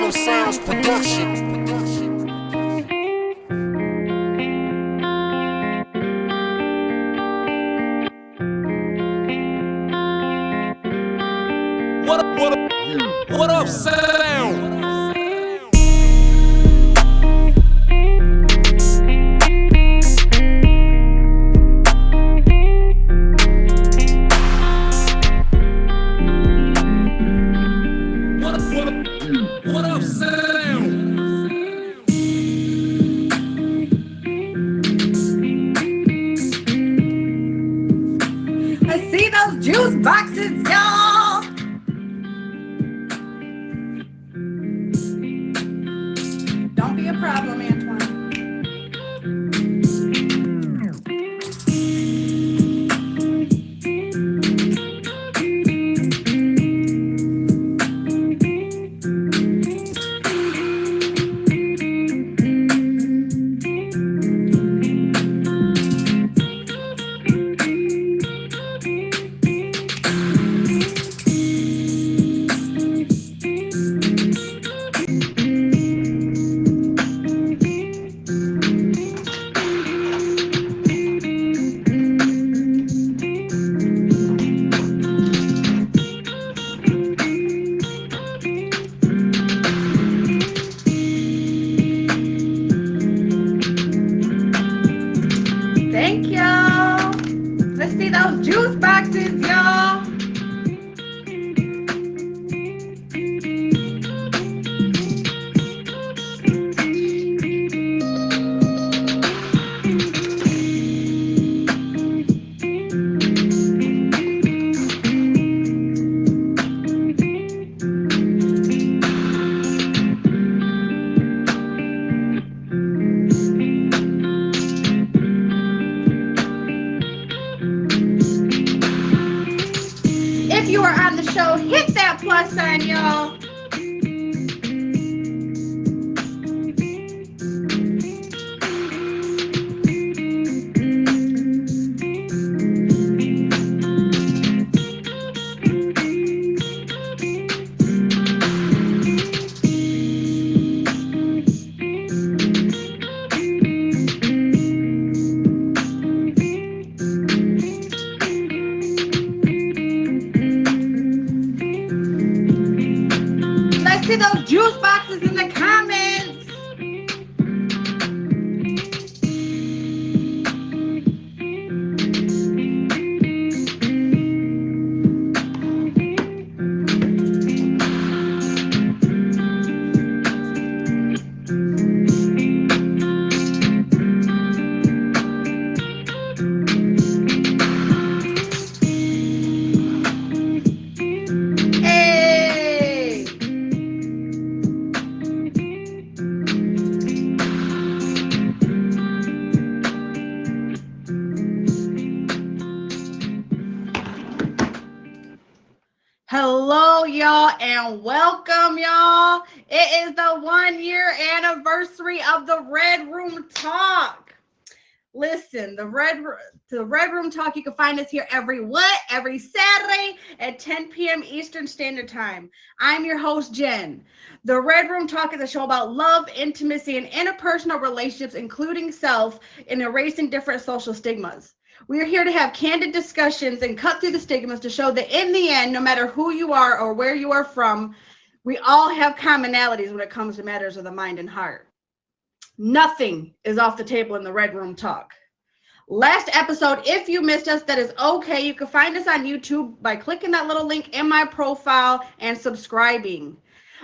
Phantom Sounds Production. What up, sound? What up, sound? I see those juice boxes, y'all. Don't be a problem, Antoine. Thank y'all. Let's see those juice boxes, y'all. If you are on the show, hit that plus sign, y'all. Let's see those juice boxes in the comments. Hey! Hello, y'all, and welcome, y'all. It is the 1 year anniversary of the Red Room Talk. Listen, the Red Room Talk, you can find us here every Saturday at 10 p.m. Eastern Standard Time. I'm your host, Jen. The Red Room Talk is a show about love, intimacy, and interpersonal relationships, including self, and erasing different social stigmas. We are here to have candid discussions and cut through the stigmas to show that in the end, no matter who you are or where you are from, we all have commonalities when it comes to matters of the mind and heart. Nothing is off the table in the Red Room Talk. Last episode, if you missed us, that is okay. You can find us on YouTube by clicking that little link in my profile and subscribing.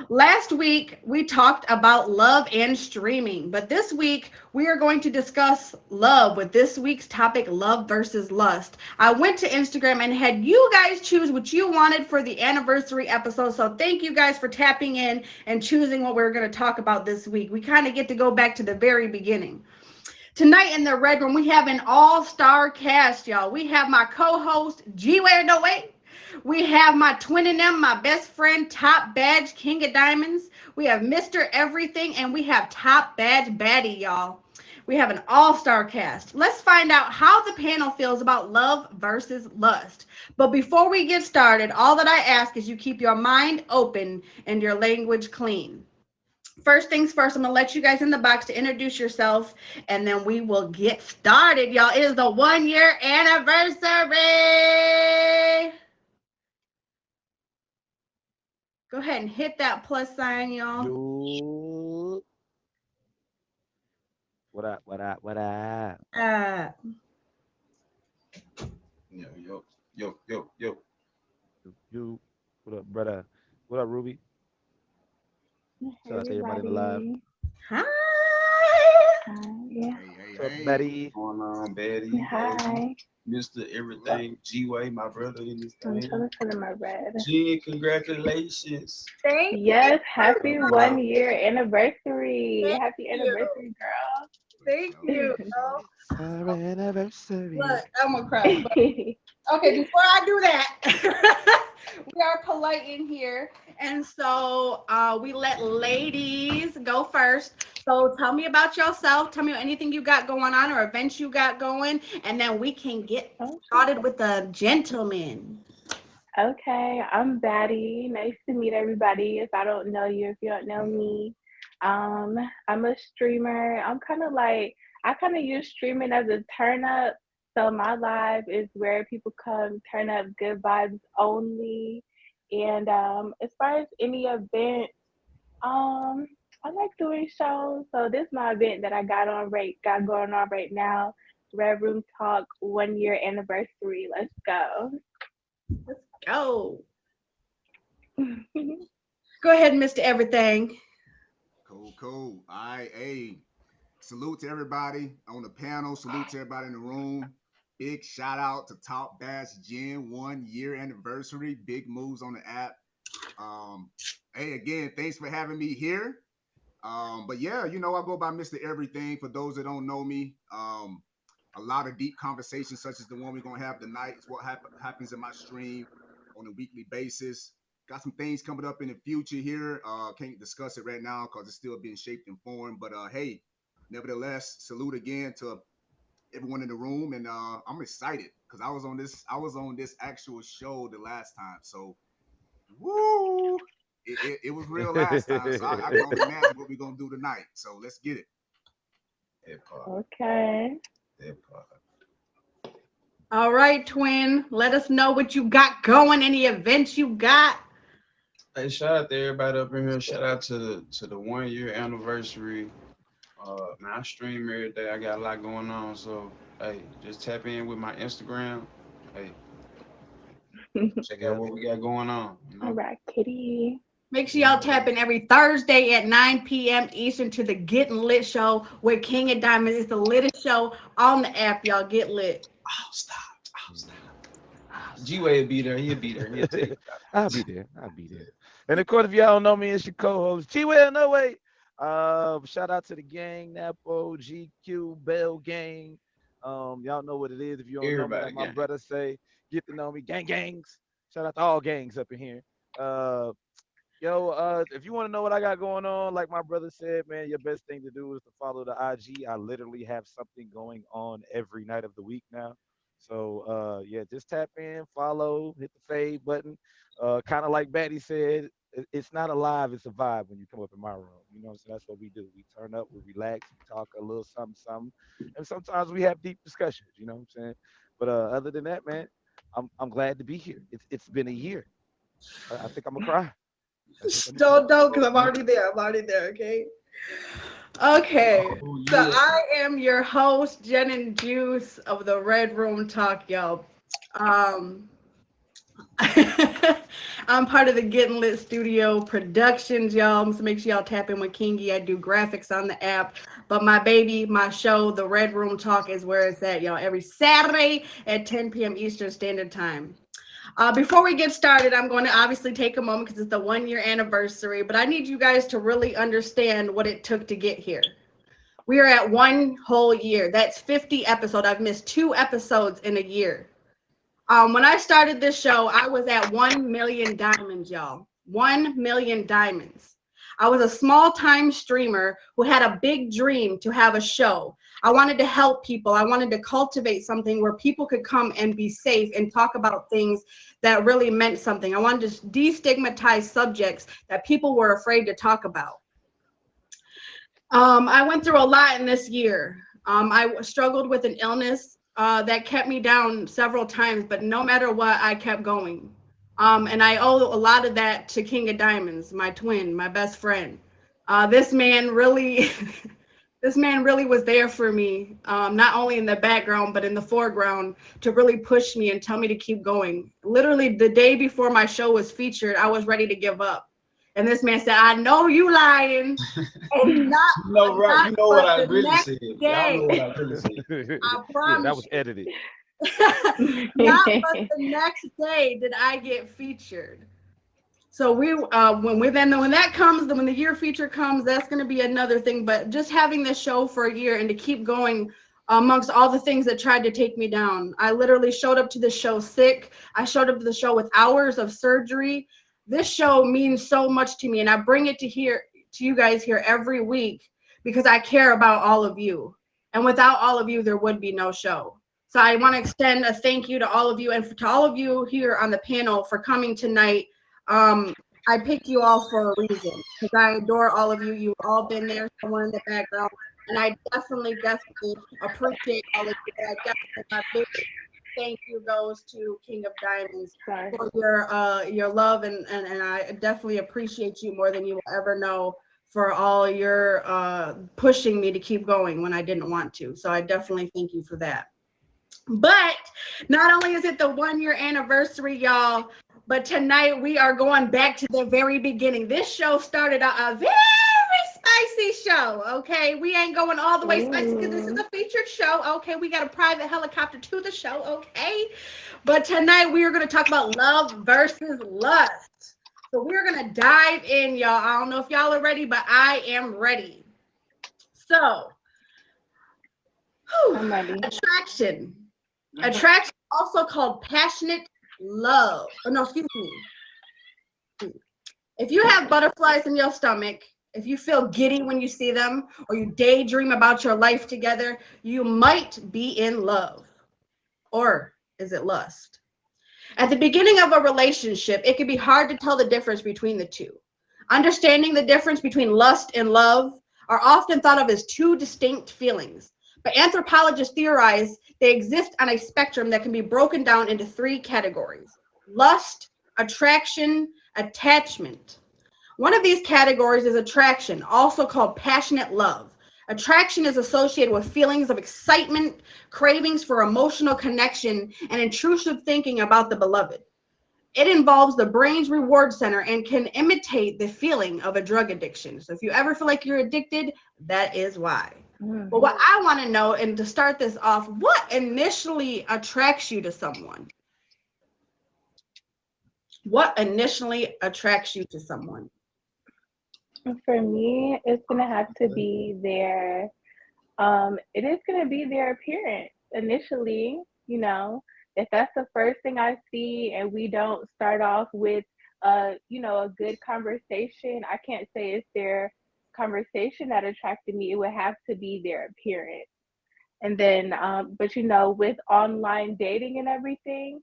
Last week, we talked about love and streaming, but this week, we are going to discuss love with this week's topic, love versus lust. I went to Instagram and had you guys choose what you wanted for the anniversary episode, so thank you guys for tapping in and choosing what we're going to talk about this week. We kind of get to go back to the very beginning. Tonight in the Red Room, we have an all-star cast, y'all. We have my co-host, G-Way No Way. We have my twin in them, my best friend, Top Badge, King of Diamonds. We have Mr. Everything, and we have Top Badge Baddie, y'all. We have an all-star cast. Let's find out how the panel feels about love versus lust. But before we get started, all that I ask is you keep your mind open and your language clean. First things first, I'm gonna let you guys in the box to introduce yourself, and then we will get started, y'all. It is the 1 year anniversary. Go ahead and hit that plus sign, y'all. Yo, what up? What up? What up? Uh, Yo, yo, yo, yo, yo. You, what up, brother? What up, Ruby? Hey Shout out to everybody in the live. everybody. hi. Yeah. What's up, What's Betty? going on, Betty? Betty, Hi. Mr. Everything, G-Way, my brother in this I'm thing. chilling my red. G, congratulations. Thank Yes, Uh, happy uh, 1 year anniversary. Happy you. anniversary, Thank you. It's our anniversary. Look, I'm gonna cry. girl. Okay, before I do that, we are polite in here. And so we let ladies go first. So tell me about yourself. Tell me anything you got going on or events you got going. And then we can get Oh, started with the gentlemen. okay, I'm Batty. Nice to meet everybody. If I don't know you, if you don't know me, um, I'm a streamer. I kind of use streaming as a turn up. So my live is where people come turn up good vibes only. And as far as any event, Um, I like doing shows. So this is my event that I got going on right now. Red Room Talk 1 year anniversary. Let's go. Go. Go ahead, Mr. Everything. Cool, cool. All right, hey, salute to everybody on the panel. Salute to everybody in the room. Big shout out to Top Bass Gen 1 year anniversary. Big moves on the app. Um, hey, again, thanks for having me here. But yeah, I go by Mr. Everything. For those that don't know me, a lot of deep conversations, such as the one we're gonna have tonight, is what happens in my stream on a weekly basis. Got some things coming up in the future here. Can't discuss it right now because it's still being shaped and formed. But hey, nevertheless, salute again to everyone in the room, and I'm excited because I was on this actual show the last time. So woo! It was real last time, so I can only imagine what we're gonna do tonight. So let's get it. That part, Okay. that part. All right, twin. Let us know what you got going, any events you got. Hey, shout out to everybody up in here. Shout out to the 1 year anniversary. Man, I stream every day. I got a lot going on. So, hey, just tap in with my Instagram. Hey, check out Yes. what we got going on, All right, Kitty. Make sure y'all Yeah. tap in every Thursday at 9 p.m. Eastern to the Getting Lit show with King and Diamond. It's the littest show on the app, y'all. Get lit. Oh, stop. Oh, stop. G-Way will be there. He'll be there. He'll tell you about I'll be there. I'll be there. And of course, if y'all don't know me, it's your co-host G Will No Way. Shout out to the gang, Napo, GQ, Bell Gang. Y'all know what it is. If you it. don't know me, Everybody like my gang. brother say, get to know me. Gangs. Shout out to all gangs up in here. Uh, if you want to know what I got going on, like my brother said, man, your best thing to do is to follow the IG. I literally have something going on every night of the week now. So yeah, just tap in, follow, hit the fade button. Kind of like Batty said, it's not a live, it's a vibe when you come up in my room. You know, so that's what we do. We turn up, we relax, we talk a little something, something, and sometimes we have deep discussions. You know what I'm saying? But other than that, man, I'm glad to be here. It's been a year. I think I'm gonna cry. I think I'm gonna cry. Don't, because Oh, I'm yeah. already there. I'm already there, okay? Okay. Oh, So yeah. I am your host, Jen and Juice of the Red Room Talk, y'all. Um, I'm part of the Getting Lit Studio Productions, y'all. So make sure y'all tap in with Kingy. I do graphics on the app. But my baby, my show, the Red Room Talk, is where it's at, y'all. Every Saturday at 10 p.m. Eastern Standard Time. Before we get started, I'm going to obviously take a moment because it's the 1 year anniversary, but I need you guys to really understand what it took to get here. We are at 1 whole year. That's 50 episodes. I've missed 2 episodes in a year. When I started this show, I was at 1 million diamonds, y'all. 1 million diamonds. I was a small time streamer who had a big dream to have a show. I wanted to help people. I wanted to cultivate something where people could come and be safe and talk about things that really meant something. I wanted to destigmatize subjects that people were afraid to talk about. I went through a lot in this year. I struggled with an illness that kept me down several times, but no matter what, I kept going. And I owe a lot of that to King of Diamonds, my twin, my best friend. This man really, this man really was there for me, not only in the background but in the foreground to really push me and tell me to keep going. Literally, the day before my show was featured, I was ready to give up. And this man said, "I know you lying." And You know, right? not You know what but I the really next said. Y'all know day, what I really said. I Yeah, that promise was edited. you. Not but the next day did I get featured. So when that comes, when the year feature comes, that's going to be another thing. But just having this show for a year and to keep going amongst all the things that tried to take me down, I literally showed up to the show sick. I showed up to the show with hours of surgery. This show means so much to me, and I bring it to you guys here every week because I care about all of you. And without all of you, there would be no show. So I want to extend a thank you to all of you and to all of you here on the panel for coming tonight. um, I picked you all for a reason because I adore all of you. You've all been there somewhere in the background, and I definitely appreciate all of you. But I definitely my big thank you goes to King of Diamonds Sorry. for your love, and I definitely appreciate you more than you will ever know for all your pushing me to keep going when I didn't want to. So I definitely thank you for that. But not only is it the 1 year anniversary, y'all, but tonight we are going back to the very beginning. This show started out a very spicy show. Okay, we ain't going all the way spicy because this is Ooh. a featured show. Okay, we got a private helicopter to the show. Okay, but tonight we are going to talk about love versus lust. So we're going to dive in, y'all. I don't know if y'all are ready, but I am ready. So, whew, I'm ready. attraction. Attraction, also called passionate love. Oh, no, excuse me. If you have butterflies in your stomach, if you feel giddy when you see them, or you daydream about your life together, you might be in love. Or is it lust? At the beginning of a relationship, it can be hard to tell the difference between the two. Understanding the difference between lust and love are often thought of as two distinct feelings, but anthropologists theorize they exist on a spectrum that can be broken down into three categories: lust, attraction, attachment. One of these categories is attraction, also called passionate love. Attraction is associated with feelings of excitement, cravings for emotional connection, and intrusive thinking about the beloved. It involves the brain's reward center and can imitate the feeling of a drug addiction. So if you ever feel like you're addicted, that is why. But what I want to know, and to start this off, what initially attracts you to someone? What initially attracts you to someone? For me, it's gonna have to be it is gonna be their appearance initially, you know. If that's the first thing I see and we don't start off with a good conversation, I can't say it's their conversation that attracted me. It would have to be their appearance. And then but with online dating and everything,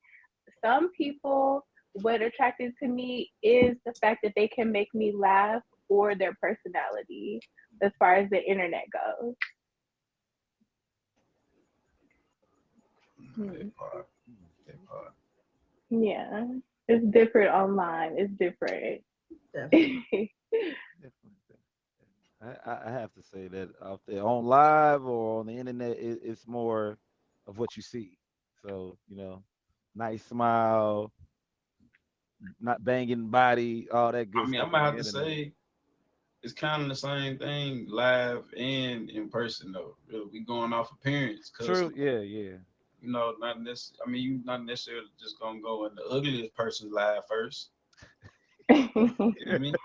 some people, what attracted to me is the fact that they can make me laugh, or their personality as far as the internet goes. Hmm. That part. That part. Yeah, it's different online. It's different. Definitely. Definitely. I have to say that out there on live or on the internet, it's more of what you see. So, nice smile, not banging body, all that I good mean, I'm stuff gonna on the have to internet. say it's kind of the same thing live and in person though. Really, we going off appearance because True. Yeah, yeah. not necessarily. I mean, you not necessarily just gonna go in the ugliest person's live first. You know what I mean?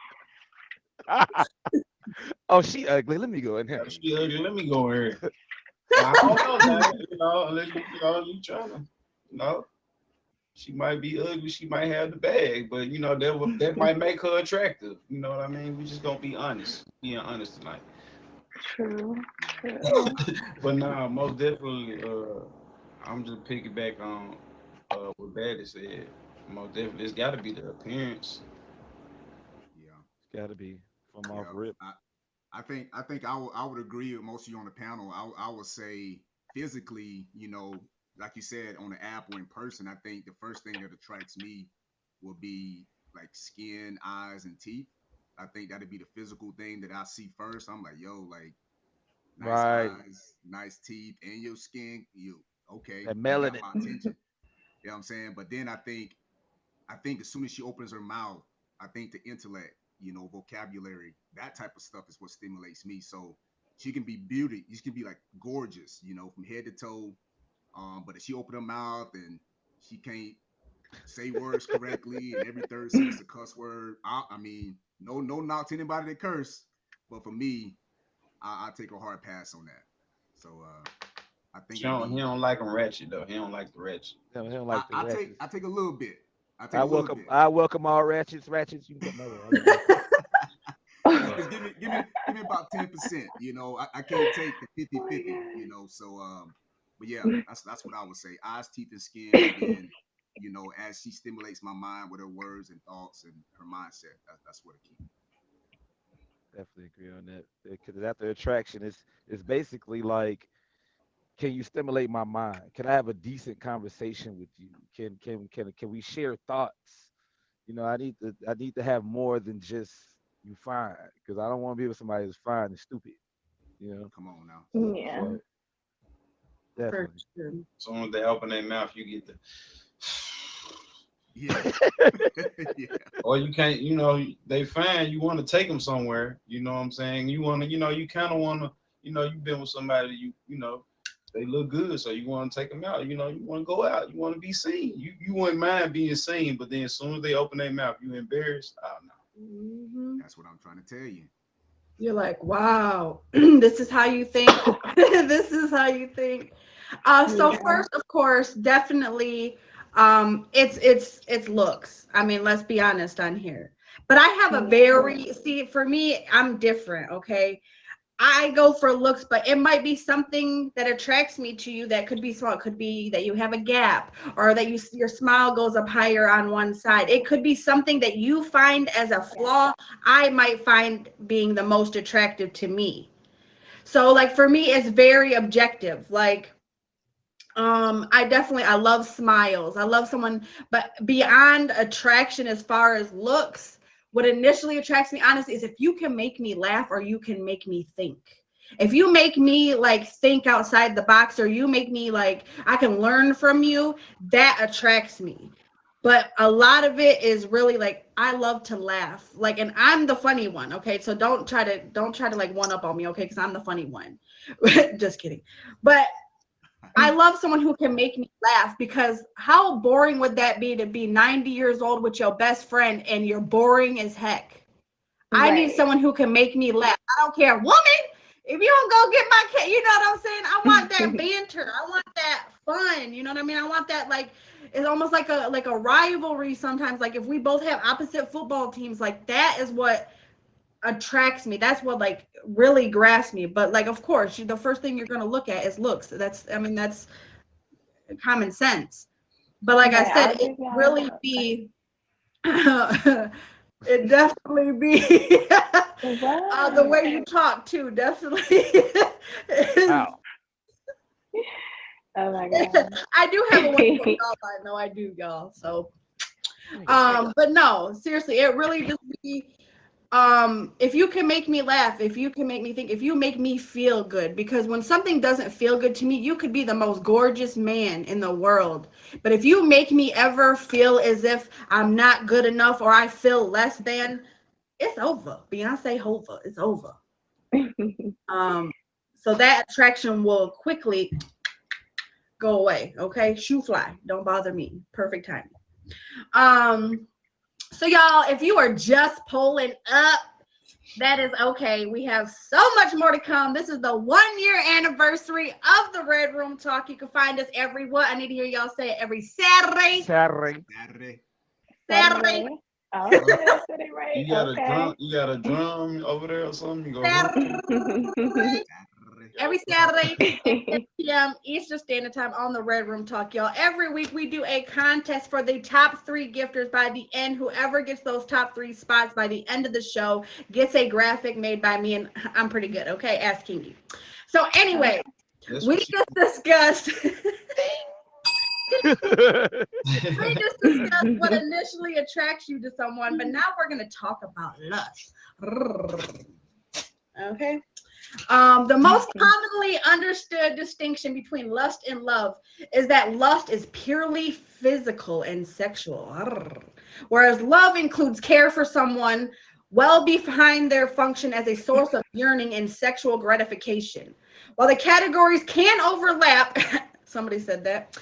Oh, she ugly. Let me go in Yeah, here. she ugly. Let me go here. Now, I don't know now. Unless you trying to, you know, she might be ugly. She might have the bag, but that might make her attractive. You know what I mean? We just gonna be honest. Being honest tonight. True, Yeah. true. But nah, most definitely. I'm just piggyback on what Betty said. Most definitely, it's got to be the appearance. Yeah. It's got to be from off Yeah. rip. I would agree with most of you on the panel. I would say physically, like you said, on the app or in person, I think the first thing that attracts me will be like skin, eyes, and teeth. I think that'd be the physical thing that I see first. I'm like, yo, like nice Right. eyes, nice teeth, and your skin. You okay? That You got melanin. my attention. You know what I'm saying? But then I think as soon as she opens her mouth, I think the intellect, vocabulary, that type of stuff is what stimulates me. So she can be beauty, she can be like gorgeous, from head to toe. But if she open her mouth and she can't say words correctly, and every third sentence a cuss word, I mean, no knock to anybody that curse, but for me, I take a hard pass on that. So I think She it'll don't, he be. don't like them ratchet though. He don't like the ratchet. He don't I, like the I take ratchets. I take a little bit. I take I a little welcome bit. I welcome all ratchets. Ratchets, you can come my way. I love ratchets. Just give me about 10%. I can't take the Oh 50-50, my So but yeah, that's what I would say. Eyes, teeth, and skin, and god. then, as she stimulates my mind with her words and thoughts and her mindset, that's what it keeps. Definitely agree on that. Because after attraction, it's basically like, can you stimulate my mind? Can I have a decent conversation with you? Can we share thoughts? I need to have more than just you fine, because I don't want to be with somebody who's fine and stupid. You know. Come on now. Yeah. So For definitely. sure. As soon as they open their mouth, you get the. Yeah. Yeah. Or you can't, they fine. You want to take them somewhere. You know what I'm saying? You want to, you kind of want to, you've been with somebody, they look good, so you want to take them out. You want to go out. You want to be seen. You wouldn't mind being seen, but then as soon as they open their mouth, you embarrassed. Oh no. Mhm. That's what I'm trying to tell you. You're like, wow, this is how you think. This is how you think. So Yeah. first, of course, definitely, it's looks. I mean, let's be honest on here. But I have a Yeah. very see for me, I'm different. Okay, I go for looks, but it might be something that attracts me to you that could be small. It could be that you have a gap or that your smile goes up higher on one side. It could be something that you find as a flaw, I might find being the most attractive to me. So like for me, it's very objective. Like I love smiles. I love someone, but beyond attraction as far as looks, what initially attracts me honestly is if you can make me laugh or you can make me think. If you make me like think outside the box or you make me like I can learn from you, that attracts me. But a lot of it is really like I love to laugh. Like and I'm the funny one, okay? So don't try to like one up on me, okay? Cuz I'm the funny one. Just kidding. But I love someone who can make me laugh because how boring would that be to be 90 years old with your best friend and you're boring as heck? I need Right. someone who can make me laugh. I don't care, woman. If you don't go get my cat, you know what I'm saying? I want that banter. I want that fun. You know what I mean? I want that like it's almost like a rivalry sometimes. Like if we both have opposite football teams, like that is what attracts me. That's what like really grasps me. But like of course, the first thing you're gonna look at is looks. That's common sense. But like I Right. said, I'll it give y'all. really be it definitely be the What? way you talk too, definitely is Wow. Oh my god. I do have a wonderful jawline, though I do, y'all. So You ain't gonna say that. but no, seriously, it really just be if you can make me laugh, if you can make me think, if you make me feel good, because when something doesn't feel good to me, you could be the most gorgeous man in the world, but if you make me ever feel as if I'm not good enough or I feel less than, it's over. Beyonce Hova, it's over. um so that attraction will quickly go away. Okay, shoe fly, don't bother me, perfect timing. So y'all, if you are just pulling up, that is okay. We have so much more to come. This is the 1 year anniversary of the Red Room Talk. You can find us every what? I need to hear y'all say it every Saturday. Saturday. Saturday. Saturday. Saturday. Oh, did I say it right? You got a Okay. drum. You got a drum over there or something. You go. Saturday. Saturday. Every Saturday at 10 p.m. Eastern Standard Time on the Red Room Talk, y'all. Every week we do a contest for the top 3 gifters. By the end, whoever gets those top 3 spots by the end of the show gets a graphic made by me, and I'm pretty good, okay? Ask Kingy. So anyway, we just discussed we just discussed what initially attracts you to someone, but now we're going to talk about lust. Okay. The most commonly understood distinction between lust and love is that lust is purely physical and sexual, whereas love includes care for someone well behind their function as a source of yearning and sexual gratification. While the categories can overlap, somebody said that,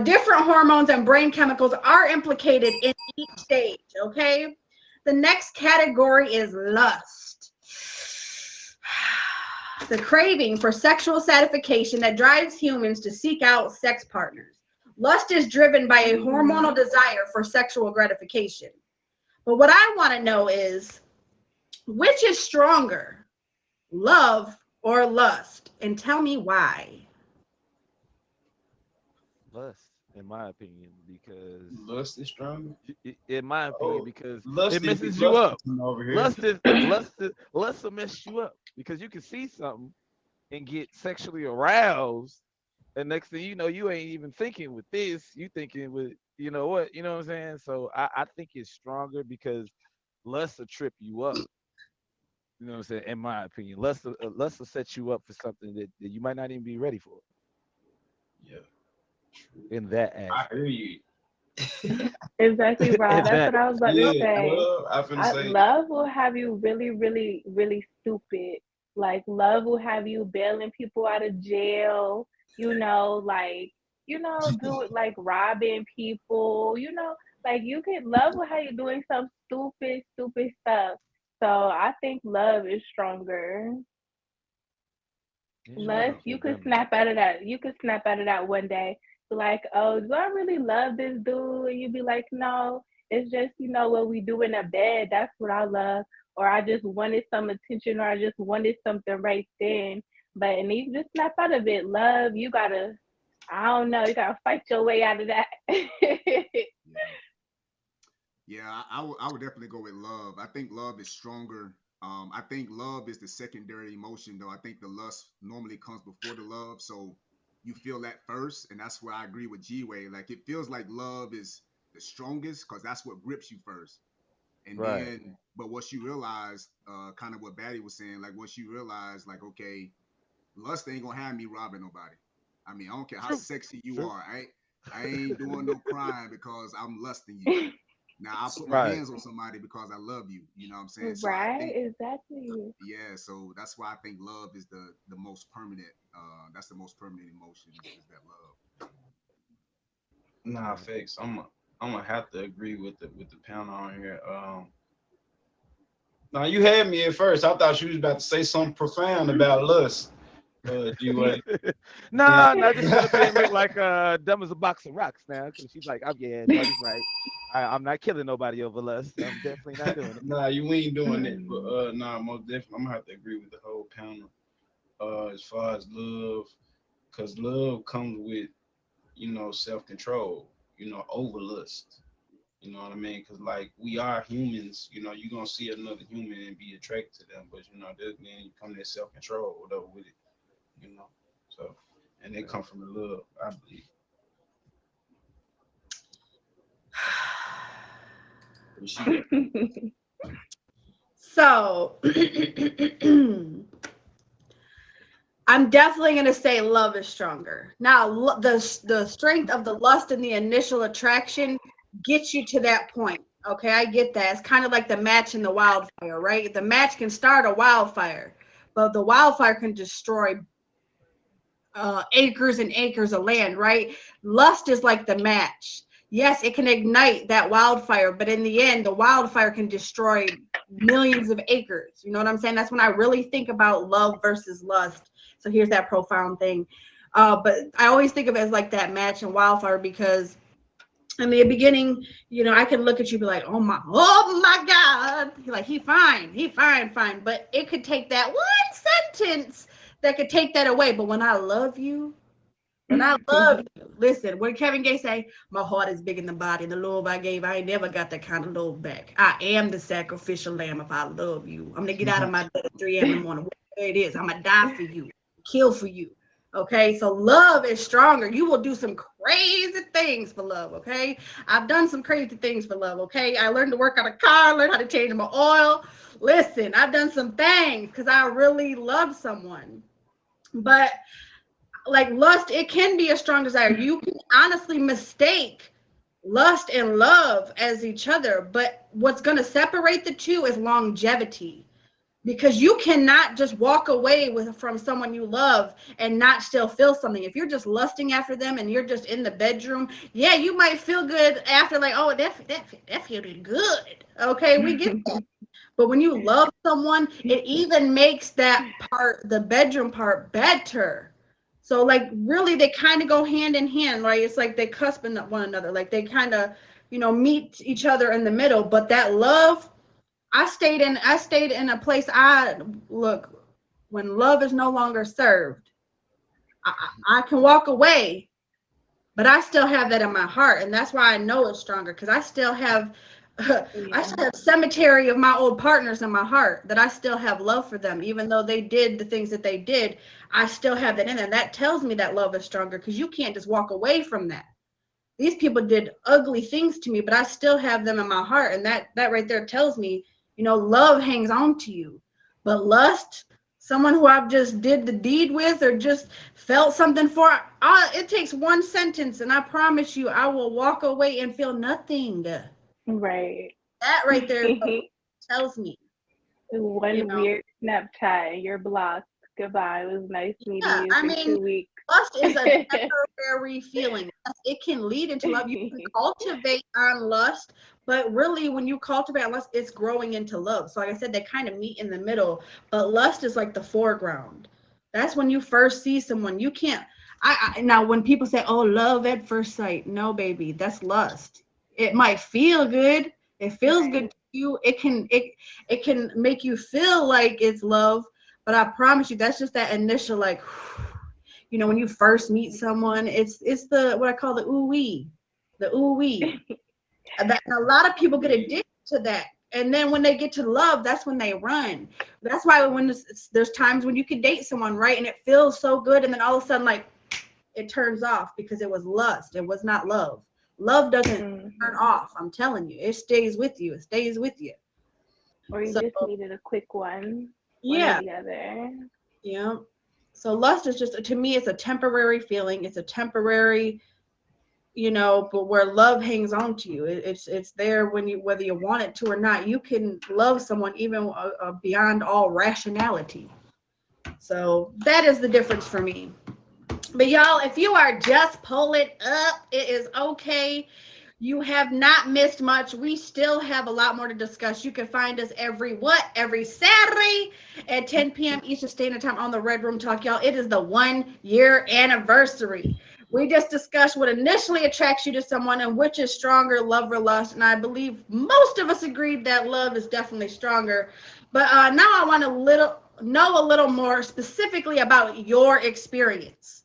different hormones and brain chemicals are implicated in each stage, okay? The next category is lust. The craving for sexual satisfaction that drives humans to seek out sex partners. Lust is driven by a hormonal desire for sexual gratification. But what I want to know is, which is stronger, love or lust? And tell me why. Lust, in my opinion, because Lust is strong. in my opinion, Oh, because lust it is messes you up. over here. Lust will mess you up because you can see something and get sexually aroused, and next thing you know, you ain't even thinking with this. You thinking with you know what I'm saying. So I think it's stronger because lust will trip you up. You know what I'm saying? In my opinion, lust will set you up for something that you might not even be ready for Yeah, in that I aspect. hear you. Exactly, Rob. In That's that what I was about to Yeah, say. well, I finna say, Love will have you really, really, really stupid. Like love will have you bailing people out of jail, like, do it like robbing people, like you can love will have you doing some stupid, stupid stuff. So I think love is stronger. Lust, interesting you take could on that. snap out of that. You could snap out of that one day. Be like, oh, do I really love this dude? And you'd be like, no, it's just, what we do in the bed. That's what I love. Or I just wanted some attention, or I just wanted something right then. But and you just snap out of it. Love, I don't know, you gotta fight your way out of that. Yeah. Yeah, I would definitely go with love. I think love is stronger. I think love is the secondary emotion, though. I think the lust normally comes before the love, so you feel that first, and that's where I agree with G-Way. Like it feels like love is the strongest because that's what grips you first, and Right. then, but once you realize, kind of what Batty was saying, like once you realize, like okay, lust ain't gonna have me robbing nobody. I mean, I don't care how True. sexy you True. are. I ain't doing no crime because I'm lusting you. Now I'll put my Right. hands on somebody because I love you. You know what I'm saying? So I Right, think, exactly. yeah. So that's why I think love is the most permanent. That's the most permanent emotion is that love. nah, Right. fix. I'm gonna have to agree with the panel on here. Now you had me at first. I thought you was about to say something profound about lust. G-Way. Yeah. No, just sit up there and make like dumb as a box of rocks now, because she's like, oh yeah, no, he's right. I'm not killing nobody over lust. I'm definitely not doing it. Nah, you ain't doing it. But nah, most definitely, I'm gonna have to agree with the whole panel. As far as love, cause love comes with self control. Over lust. You know what I mean? Cause like we are humans. You gonna see another human and be attracted to them, but then you come to self control whatever with it. You know, so and they Okay. come from the love, I believe. Where she go? So I'm definitely going to say love is stronger. Now, the strength of the lust and the initial attraction gets you to that point. Okay, I get that. It's kind of like the match and the wildfire, right? The match can start a wildfire, but the wildfire can destroy acres and acres of land, right? Lust is like the match. Yes, it can ignite that wildfire, but in the end, the wildfire can destroy millions of acres. You know what I'm saying? That's when I really think about love versus lust. So here's that profound thing. But I always think of it as like that match and wildfire because in the beginning, I can look at you and be like, oh my God. You're like, he fine, fine. But it could take that one sentence that could take that away. But when I love you, when I love you, listen, when Kevin Gates say, my heart is bigger than the body, the love I gave, I ain't never got that kind of love back. I am the sacrificial lamb if I love you. I'm gonna get out of my bed at 3 a.m. in the morning, whatever it is. I'm gonna die for you, kill for you. Okay, so love is stronger. You will do some crazy things for love. Okay, I've done some crazy things for love. Okay, I learned to work on a car, learned how to change my oil. Listen, I've done some things because I really love someone. But like lust, it can be a strong desire. You can honestly mistake lust and love as each other, but what's going to separate the two is longevity, because you cannot just walk away from someone you love and not still feel something. If you're just lusting after them and you're just in the bedroom, yeah, you might feel good after, like, oh, that feeling good. Okay, we get that. But when you love someone, it even makes that part, the bedroom part, better. So like really they kind of go hand in hand, right? It's like they cusp in one another. Like they kind of, meet each other in the middle. But that love, I stayed in a place. Look, when love is no longer served, I can walk away, but I still have that in my heart, and that's why I know it's stronger, because I still have I still have cemetery of my old partners in my heart, that I still have love for them, even though they did the things that they did. I still have that in there. That tells me that love is stronger, because you can't just walk away from that. These people did ugly things to me, but I still have them in my heart, and that right there tells me, love hangs on to you. But lust, someone who I've just did the deed with or just felt something for, it takes one sentence, and I promise you, I will walk away and feel nothing. That Right. right there tells me, One weird Snapchat and you're blocked. Goodbye. It was nice meeting Yeah, you I for mean, 2 weeks. lust is a temporary feeling. It can lead into love. You can cultivate on lust, but really, when you cultivate on lust, it's growing into love. So, like I said, they kind of meet in the middle, but lust is like the foreground. That's when you first see someone. You can't. Now, when people say, "Oh, love at first sight," no, baby, that's lust. It might feel good. It feels good to you. It can make you feel like it's love, but I promise you, that's just that initial, like, when you first meet someone, it's the what I call the ooh wee, the ooh wee. That a lot of people get addicted to that, and then when they get to love, that's when they run. That's why when there's times when you can date someone, right, and it feels so good, and then all of a sudden, like, it turns off because it was lust. It was not love. Love doesn't turn off. I'm telling you, it stays with you. It stays with you. Or you So just needed a quick one or yeah, the other. yeah. So lust is just, to me, it's a temporary feeling. It's a temporary, but where love hangs on to you. It's there when you, whether you want it to or not. You can love someone even beyond all rationality. So that is the difference for me. But y'all, if you are just pulling up, it is okay. You have not missed much. We still have a lot more to discuss. You can find us every Saturday at 10 p.m. Eastern Standard Time on the Red Room Talk, y'all. It is the 1 year anniversary. We just discussed what initially attracts you to someone and which is stronger, love or lust. And I believe most of us agreed that love is definitely stronger. But now I want to know a little more specifically about your experience.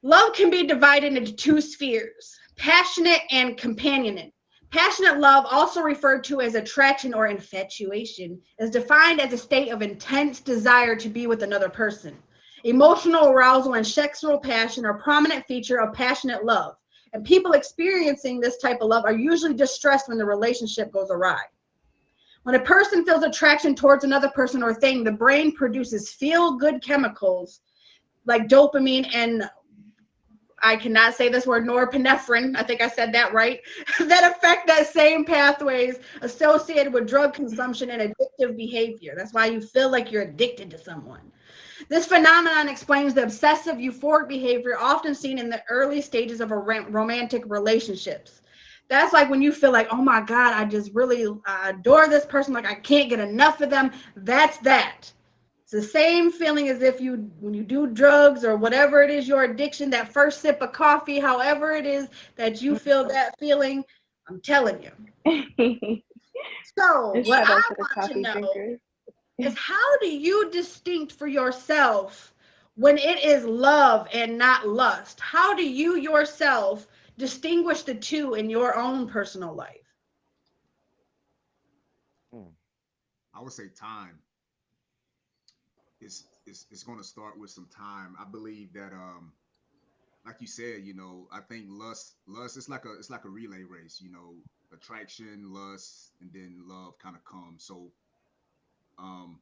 Love can be divided into two spheres: passionate and companionate. Passionate love, also referred to as attraction or infatuation, is defined as a state of intense desire to be with another person. Emotional arousal and sexual passion are a prominent feature of passionate love, and people experiencing this type of love are usually distressed when the relationship goes awry. When a person feels attraction towards another person or thing, the brain produces feel-good chemicals like dopamine and, I cannot say this word, norepinephrine, I think I said that right, that affect that same pathways associated with drug consumption and addictive behavior. That's why you feel like you're addicted to someone. This phenomenon explains the obsessive euphoric behavior often seen in the early stages of a romantic relationships. That's like when you feel like, oh my God, I just really adore this person, like I can't get enough of them. That's that. It's the same feeling as if when you do drugs or whatever it is, your addiction, that first sip of coffee, however it is that you feel that feeling, I'm telling you. So what Shout I out to the want to coffee know, drinkers. is how do you distinct for yourself when it is love and not lust? How do you yourself distinguish the two in your own personal life? Mm. I would say time. It's going to start with some time. I believe that like you said, I think lust it's like a relay race, attraction, lust, and then love kind of comes. So um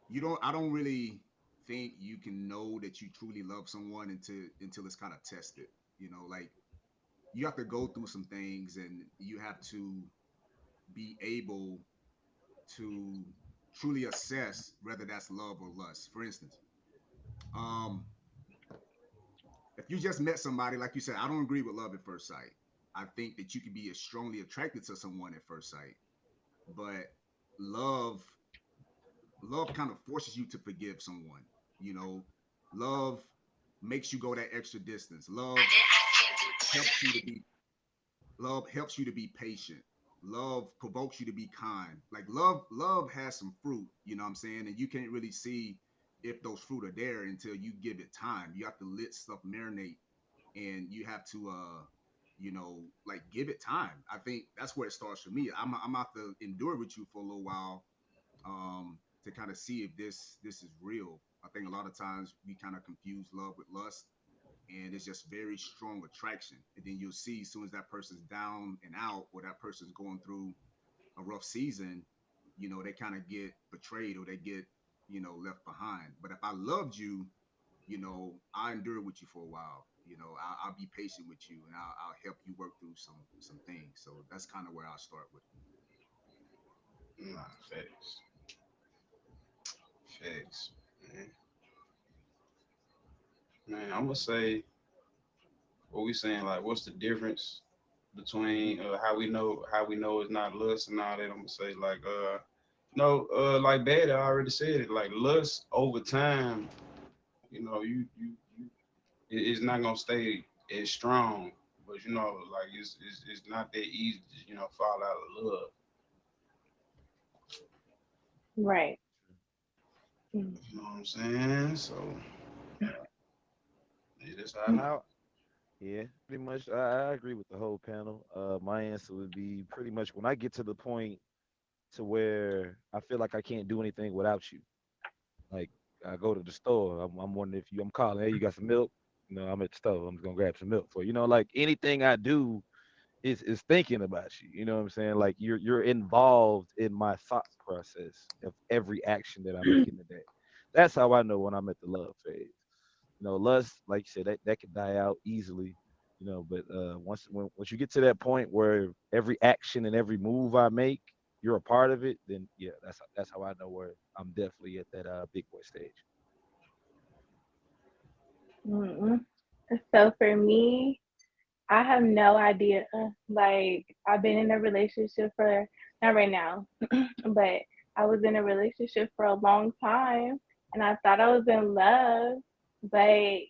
you don't I don't really think you can know that you truly love someone until it's kind of tested. Like you have to go through some things and you have to be able to truly assess whether that's love or lust. For instance, um if you just met somebody, like you said, I don't agree with love at first sight. I think that you can be strongly attracted to someone at first sight, but love love kind of forces you to forgive someone. You know, love makes you go that extra distance. Helps you to be love helps you to be patient. Love provokes you to be kind. Like love has some fruit, you know what I'm saying? And you can't really see if those fruit are there until you give it time. You have to let stuff marinate and you have to like give it time. I think that's where it starts for me. I'm have to endure with you for a little while to kind of see if this is real. I think a lot of times we kind of confuse love with lust, and it's just very strong attraction. And then you'll see as soon as that person's down and out, or that person's going through a rough season, they kind of get betrayed or they get left behind. But if I loved you, I endure with you for a while. I'll be patient with you, and I'll help you work through some things. So that's kind of where I'll start with. Nah, facts. Facts. Man, man, I'm gonna say what we saying. Like, what's the difference between how we know it's not lust and all that? I'm gonna say like no like bad. I already said it. Like lust over time, it's not gonna stay as strong. But like it's not that easy to fall out of love. Right. Mm. You know what I'm saying? So yeah, that's how I know. Now, yeah, pretty much. I agree with the whole panel. My answer would be pretty much when I get to the point to where I feel like I can't do anything without you. Like I go to the store, I'm wondering if I'm calling, hey, you got some milk? I'm at the store. I'm just gonna grab some milk for you. Like anything I do is thinking about you. You know what I'm saying? Like you're involved in my thought process of every action that I make in the day. That's how I know when I'm at the love phase. Lust, like you said, that can die out easily. But once you get to that point where every action and every move I make, you're a part of it, then yeah, that's how I know where I'm definitely at that big boy stage. Mm-mm. So for me, I have no idea. Like I've been in a relationship for not right now, but I was in a relationship for a long time and I thought I was in love, but I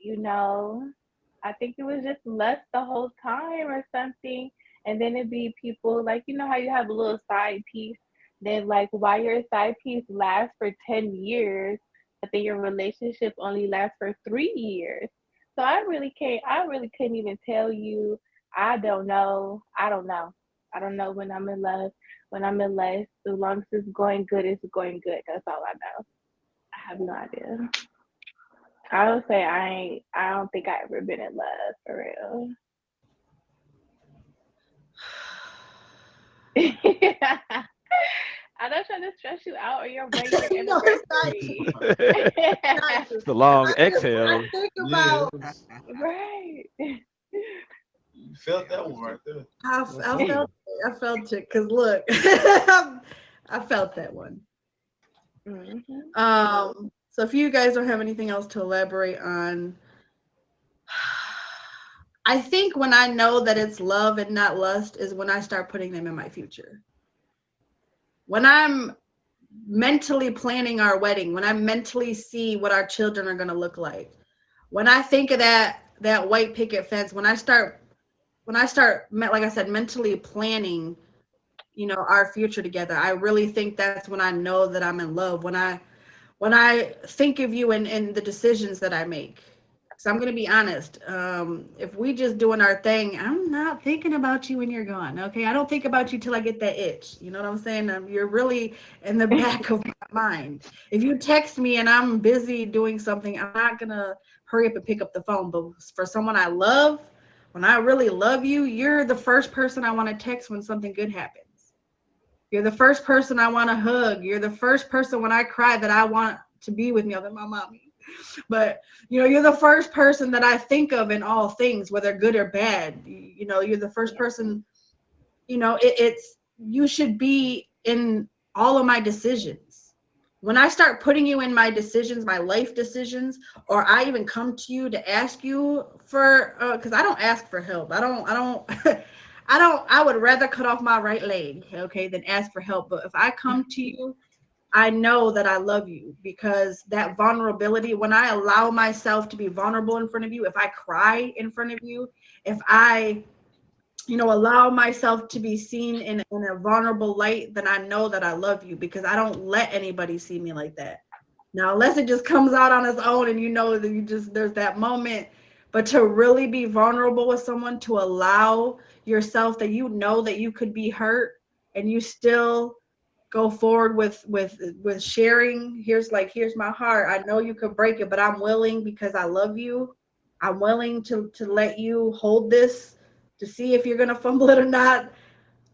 think it was just lust the whole time or something. And then it'd be people like how you have a little side piece, then like why your side piece lasts for 10 years, but then your relationship only lasts for 3 years. So I really couldn't even tell you. I don't know. I don't know. I don't know when I'm in love, when I'm in lust. As long as it's going good, it's going good. That's all I know. I have no idea. I would say I don't think I ever been in love for real. I'm not trying to stress you out on your 1 year It's not anniversary. not It's the long I exhale. think Yeah, about Right. you felt that one right there. Yes, I sir. felt it because look, I felt that one. Hmm. So if you guys don't have anything else to elaborate on, I think when I know that it's love and not lust is when I start putting them in my future. When I'm mentally planning our wedding, when I mentally see what our children are going to look like, when I think of that white picket fence, when I start like I said mentally planning our future together. I really think that's when I know that I'm in love. When I think of you and the decisions that I make. So I'm gonna be honest. If we just doing our thing, I'm not thinking about you when you're gone. Okay, I don't think about you till I get that itch. You know what I'm saying? You're really in the back of my mind. If you text me and I'm busy doing something, I'm not gonna hurry up and pick up the phone. But for someone I love, when I really love you, you're the first person I want to text when something good happens. You're the first person I want to hug. You're the first person when I cry that I want to be with me other than my mommy. But you're the first person that I think of in all things, whether good or bad. You're the first person. It's you should be in all of my decisions. When I start putting you in my decisions, my life decisions, or I even come to you to ask you for, because I don't ask for help. I don't. I would rather cut off my right leg, okay, than ask for help. But if I come to you, I know that I love you, because that vulnerability, when I allow myself to be vulnerable in front of you, if I cry in front of you, if I, allow myself to be seen in a vulnerable light, then I know that I love you, because I don't let anybody see me like that. Now, unless it just comes out on its own and that there's that moment, but to really be vulnerable with someone, to allow yourself that that you could be hurt and you still go forward with sharing. Here's my heart. I know you could break it, but I'm willing, because I love you. I'm willing to let you hold this to see if you're gonna fumble it or not.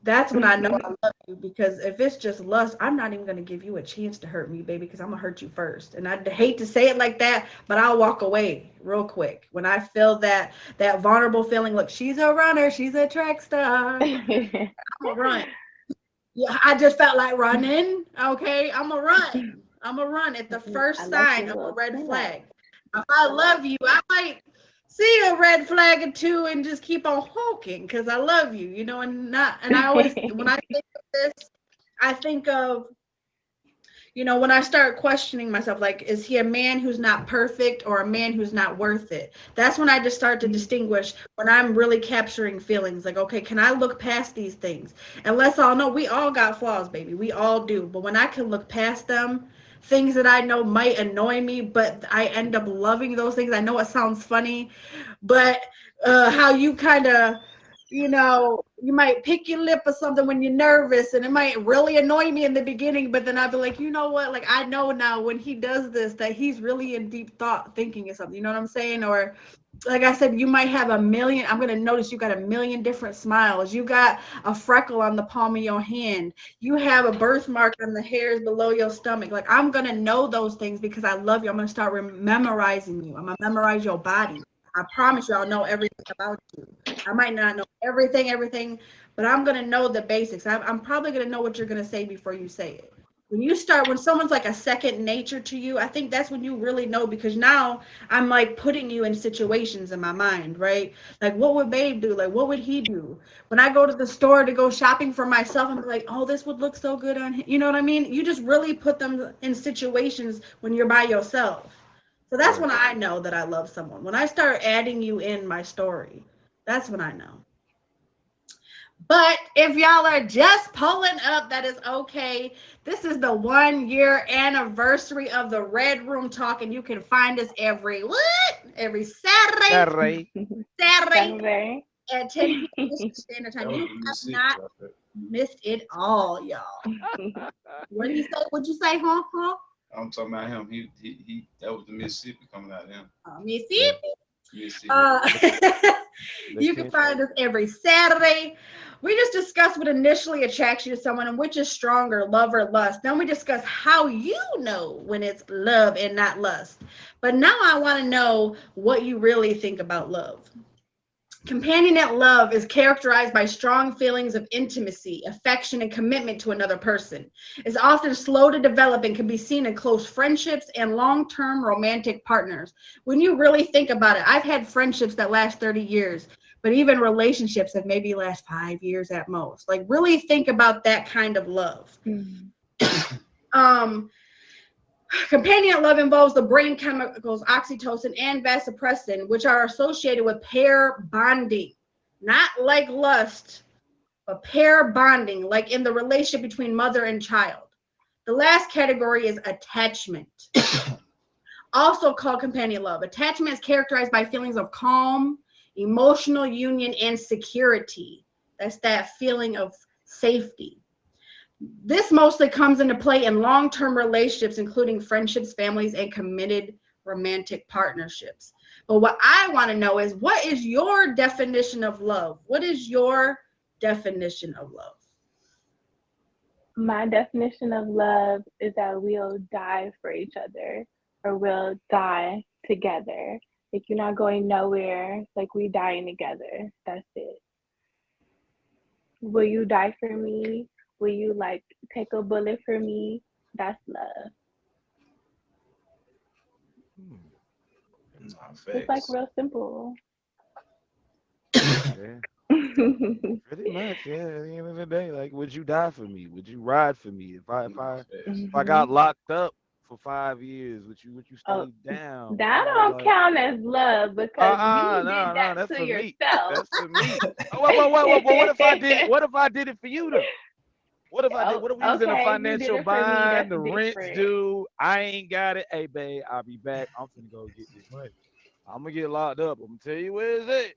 That's when I know I love you, because if it's just lust, I'm not even gonna give you a chance to hurt me, baby, because I'm gonna hurt you first. And I hate to say it like that, but I'll walk away real quick when I feel that vulnerable feeling. Look, she's a runner, she's a track star. I'm gonna run. Yeah, I just felt like running. Okay, I'm a run. I'm a run at the I first like your sign of a little red snap. flag. If I love you, I might see a red flag or two and just keep on walking because I love you, and I always, when I think of this, I think of, when I start questioning myself, like, is he a man who's not perfect or a man who's not worth it? That's when I just start to distinguish when I'm really capturing feelings. Like, okay, can I look past these things? And let's all know we all got flaws, baby. We all do. But when I can look past them, things that I know might annoy me, but I end up loving those things. I know it sounds funny, but how you kind of, you might pick your lip or something when you're nervous, and it might really annoy me in the beginning, but then I'll be like, you know what? Like, I know now when he does this that he's really in deep thought thinking or something. You know what I'm saying? Or like I said, you might have I'm going to notice you got a million different smiles. You got a freckle on the palm of your hand. You have a birthmark on the hairs below your stomach. Like, I'm going to know those things because I love you. I'm going to start memorizing you. I'm going to memorize your body. I promise you I'll know everything about you. I might not know everything, but I'm going to know the basics. I'm probably going to know what you're going to say before you say it. When someone's like a second nature to you, I think that's when you really know, because now I'm like putting you in situations in my mind, right? Like, what would Babe do? Like, what would he do? When I go to the store to go shopping for myself, I'm like, oh, this would look so good on him. You know what I mean? You just really put them in situations when you're by yourself. So that's Right. when I know that I love someone. When I start adding you in my story, that's when I know. But if y'all are just pulling up, that is okay. This is the 1 year anniversary of the Red Room Talk, and you can find us every what? Every Saturday, Saturday. Saturday Saturday. at 10 p.m. Eastern Standard That Time. was You the have Mississippi not right there. missed it all, y'all. What do you say? What'd you say, huh? I'm talking about him. He that was the Mississippi coming out of him. Mississippi. Mississippi. Uh, Let you can you find us every Saturday. We just discuss what initially attracts you to someone and which is stronger, love or lust. Then we discuss how you know when it's love and not lust. But now I want to know what you really think about love. Companionate love is characterized by strong feelings of intimacy, affection, and commitment to another person. It's often slow to develop and can be seen in close friendships and long-term romantic partners. When you really think about it, I've had friendships that last 30 years, but even relationships that maybe last 5 years at most. Like, really think about that kind of love. Mm. Um, Companion love involves the brain chemicals oxytocin and vasopressin, which are associated with pair bonding, not like lust, a pair bonding, like in the relationship between mother and child. The last category is attachment, also called companion love. Attachment is characterized by feelings of calm, emotional union, and security. That's that feeling of safety. This mostly comes into play in long-term relationships, including friendships, families, and committed romantic partnerships. But what I want to know is, what is your definition of love? What is your definition of love? My definition of love is that we'll die for each other or we'll die together. Like you're not going nowhere, like we dying together. That's it. Will you die for me? Will you like take a bullet for me? That's love. Hmm. Nah, It's like facts. real simple. Yeah, pretty much. Yeah, at the end of the day, like, would you die for me? Would you ride for me? If I if Nah, I facts. if I got hmm locked up for 5 years, would you Oh, stay down? You that know, don't like, count as love because you did no, that no, that's to for me. yourself. That's for me. Oh, wait. But what if I did it? What if I did it for you though? What if I did? Oh, What if we was in a okay, you did financial it for me. bind? That's The rent's different. due. I ain't got it. Hey, babe, I'll be back. I'm finna go get this money. I'm gonna get locked up. I'm gonna tell you where it's at.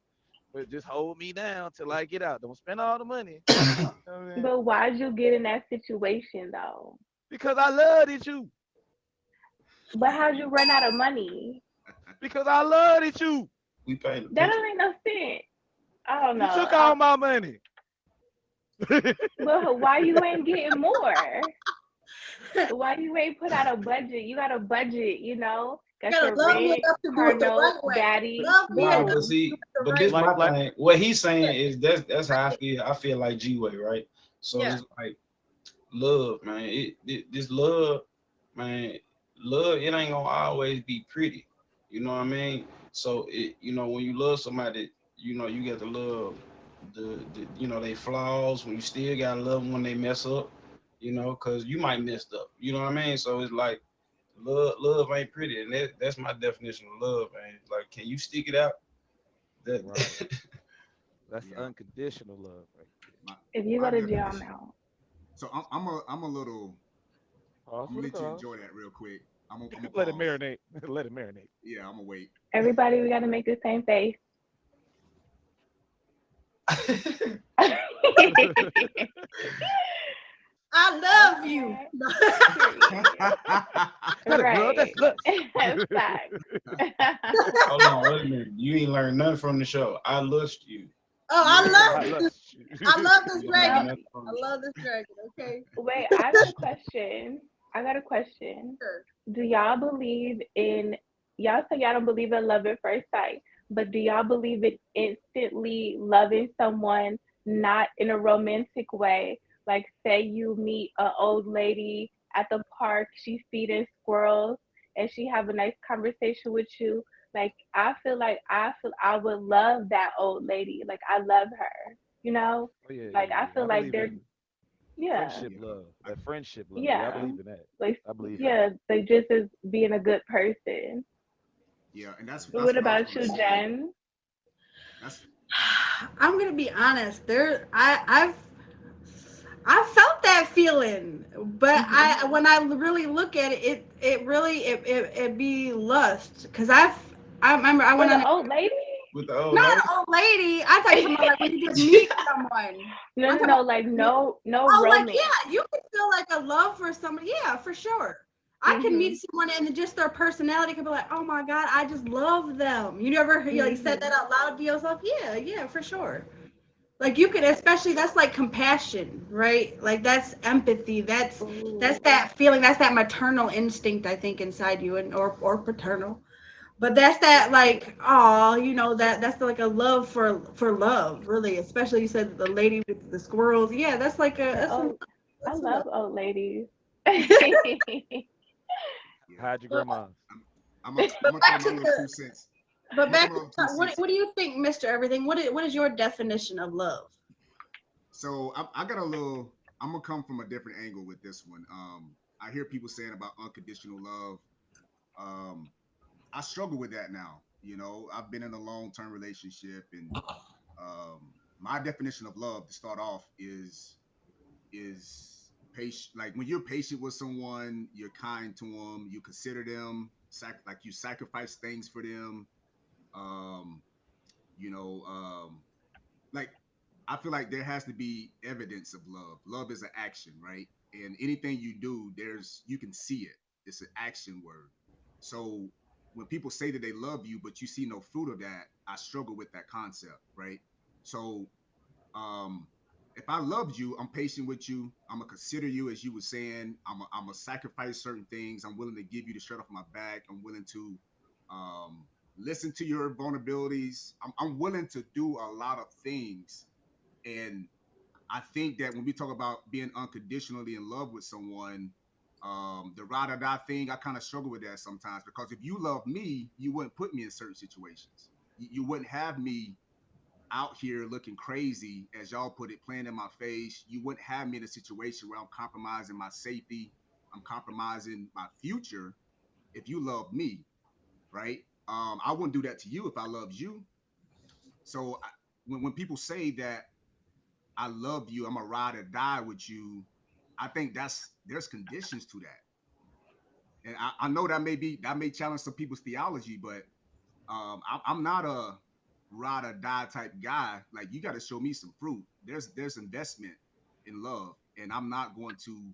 But just hold me down till I get out. Don't spend all the money. You know what I'm saying? But why'd you get in that situation though? Because I loved it you. But how'd you run out of money? Because I loved it you. We paint the That picture. don't make no sense. I don't You know. took all my money. But why you ain't getting more? Why you ain't put out a budget? You got a budget, you know? You Got gotta your love me rent, enough to do car it the note, right way. daddy, Love me Nah, enough but boom. to do see, it the but right this way. like my like thing. What he's Yeah, saying is that's how I feel. I feel like G-Way, right? So yeah. it's like love, man. This love, man, love, it ain't gonna always be pretty. You know what I mean? So when you love somebody, you get to love they flaws. When you still gotta love them when they mess up, because you might messed up. You know what I mean? So it's like love ain't pretty, and that's my definition of love, man. Like, can you stick it out? That right. That's Yeah, unconditional love right my If you go my to jail definition. now. So I'm a little. there. Pause I'm for gonna the let you cause. enjoy that real quick. I'm gonna Let it pause. marinate. Let it marinate. Yeah, I'm gonna wait. Everybody, we gotta make the same face. I love you. Okay. Period. That is love. That's Right. lust. Facts. Hold on, wait a minute. You ain't learned nothing from the show. I lust you. Oh, You I ain't I love learned, you. lust. I love this you ain't dragon. learned No, nothing from I the show. love this dragon. Okay. wait, I got a question. I got a question. Sure. Do y'all believe in, y'all say y'all don't believe in love at first sight, but do y'all believe in instantly loving someone not in a romantic way? Like, say you meet an old lady at the park, she's feeding squirrels, and she have a nice conversation with you. Like, I feel I would love that old lady. Like, I love her, you know? Oh yeah, Like, yeah, I yeah. feel I like believe they're, in yeah, friendship Yeah, love. I, That friendship love. Yeah, I yeah. believe in that. Like, I believe in yeah, that. yeah, they just as being a good person. yeah, and that's What what I was about gonna you, say. Jen? That's I'm gonna be honest. I've felt that feeling, but Hmm I when I really look at it, it really it be lust because I remember I For went on the old lady? With the old not lady? an old lady. I thought you talking about like when you just meet someone. No, I'm no, talking no, about like when you no oh like romance. yeah, you can feel like a love for somebody. Yeah, for sure. I can Mhm. meet someone and just their personality can be like, oh my god, I just love them. You never like said that Mhm. out loud to yourself? Yeah, yeah, for sure. Like you could especially that's like compassion, right? Like that's empathy. That's Ooh. that feeling, that's that maternal instinct I think inside you and or paternal. But that's that like oh, that's like a love for love, really. Especially you said the lady with the squirrels. Yeah, that's like a The that's a old I that's a love. love old ladies. yeah. Hide your But, grandmas. but I'm gonna throw back my to little the 2 cents. but I'm gonna throw back my to little two what cents what in. do you think, Mr. Everything? What is your definition of love? So I got a little. I'm gonna come from a different angle with this one. I hear people saying about unconditional love. Um, I struggle with that now. I've been in a long term relationship, and um, my definition of love to start off is patient. Like when you're patient with someone, you're kind to them, you consider them, like you sacrifice things for them. Um, you know, like I feel like there has to be evidence of love. Love is an action, right? And anything you do, you can see it. It's an action word. So when people say that they love you, but you see no fruit of that, I struggle with that concept, right? So um if I loved you, I'm patient with you. I'm gonna consider you, as you were saying. I'm gonna sacrifice certain things. I'm willing to give you the shirt off my back. I'm willing to um, listen to your vulnerabilities. I'm willing to do a lot of things. And I think that when we talk about being unconditionally in love with someone, the ride or die thing, I kind of struggle with that sometimes, because if you love me, you wouldn't put me in certain situations. You wouldn't have me out here looking crazy, as y'all put it, playing in my face. You wouldn't have me in a situation where I'm compromising my safety, I'm compromising my future if you love me, right? I wouldn't do that to you if I loved you. So when people say that I love you, I'm a ride or die with you, I think there's conditions to that. And I know that may challenge some people's theology, but I'm not a ride or die type guy. Like, you got to show me some fruit. There's investment in love, and I'm not going to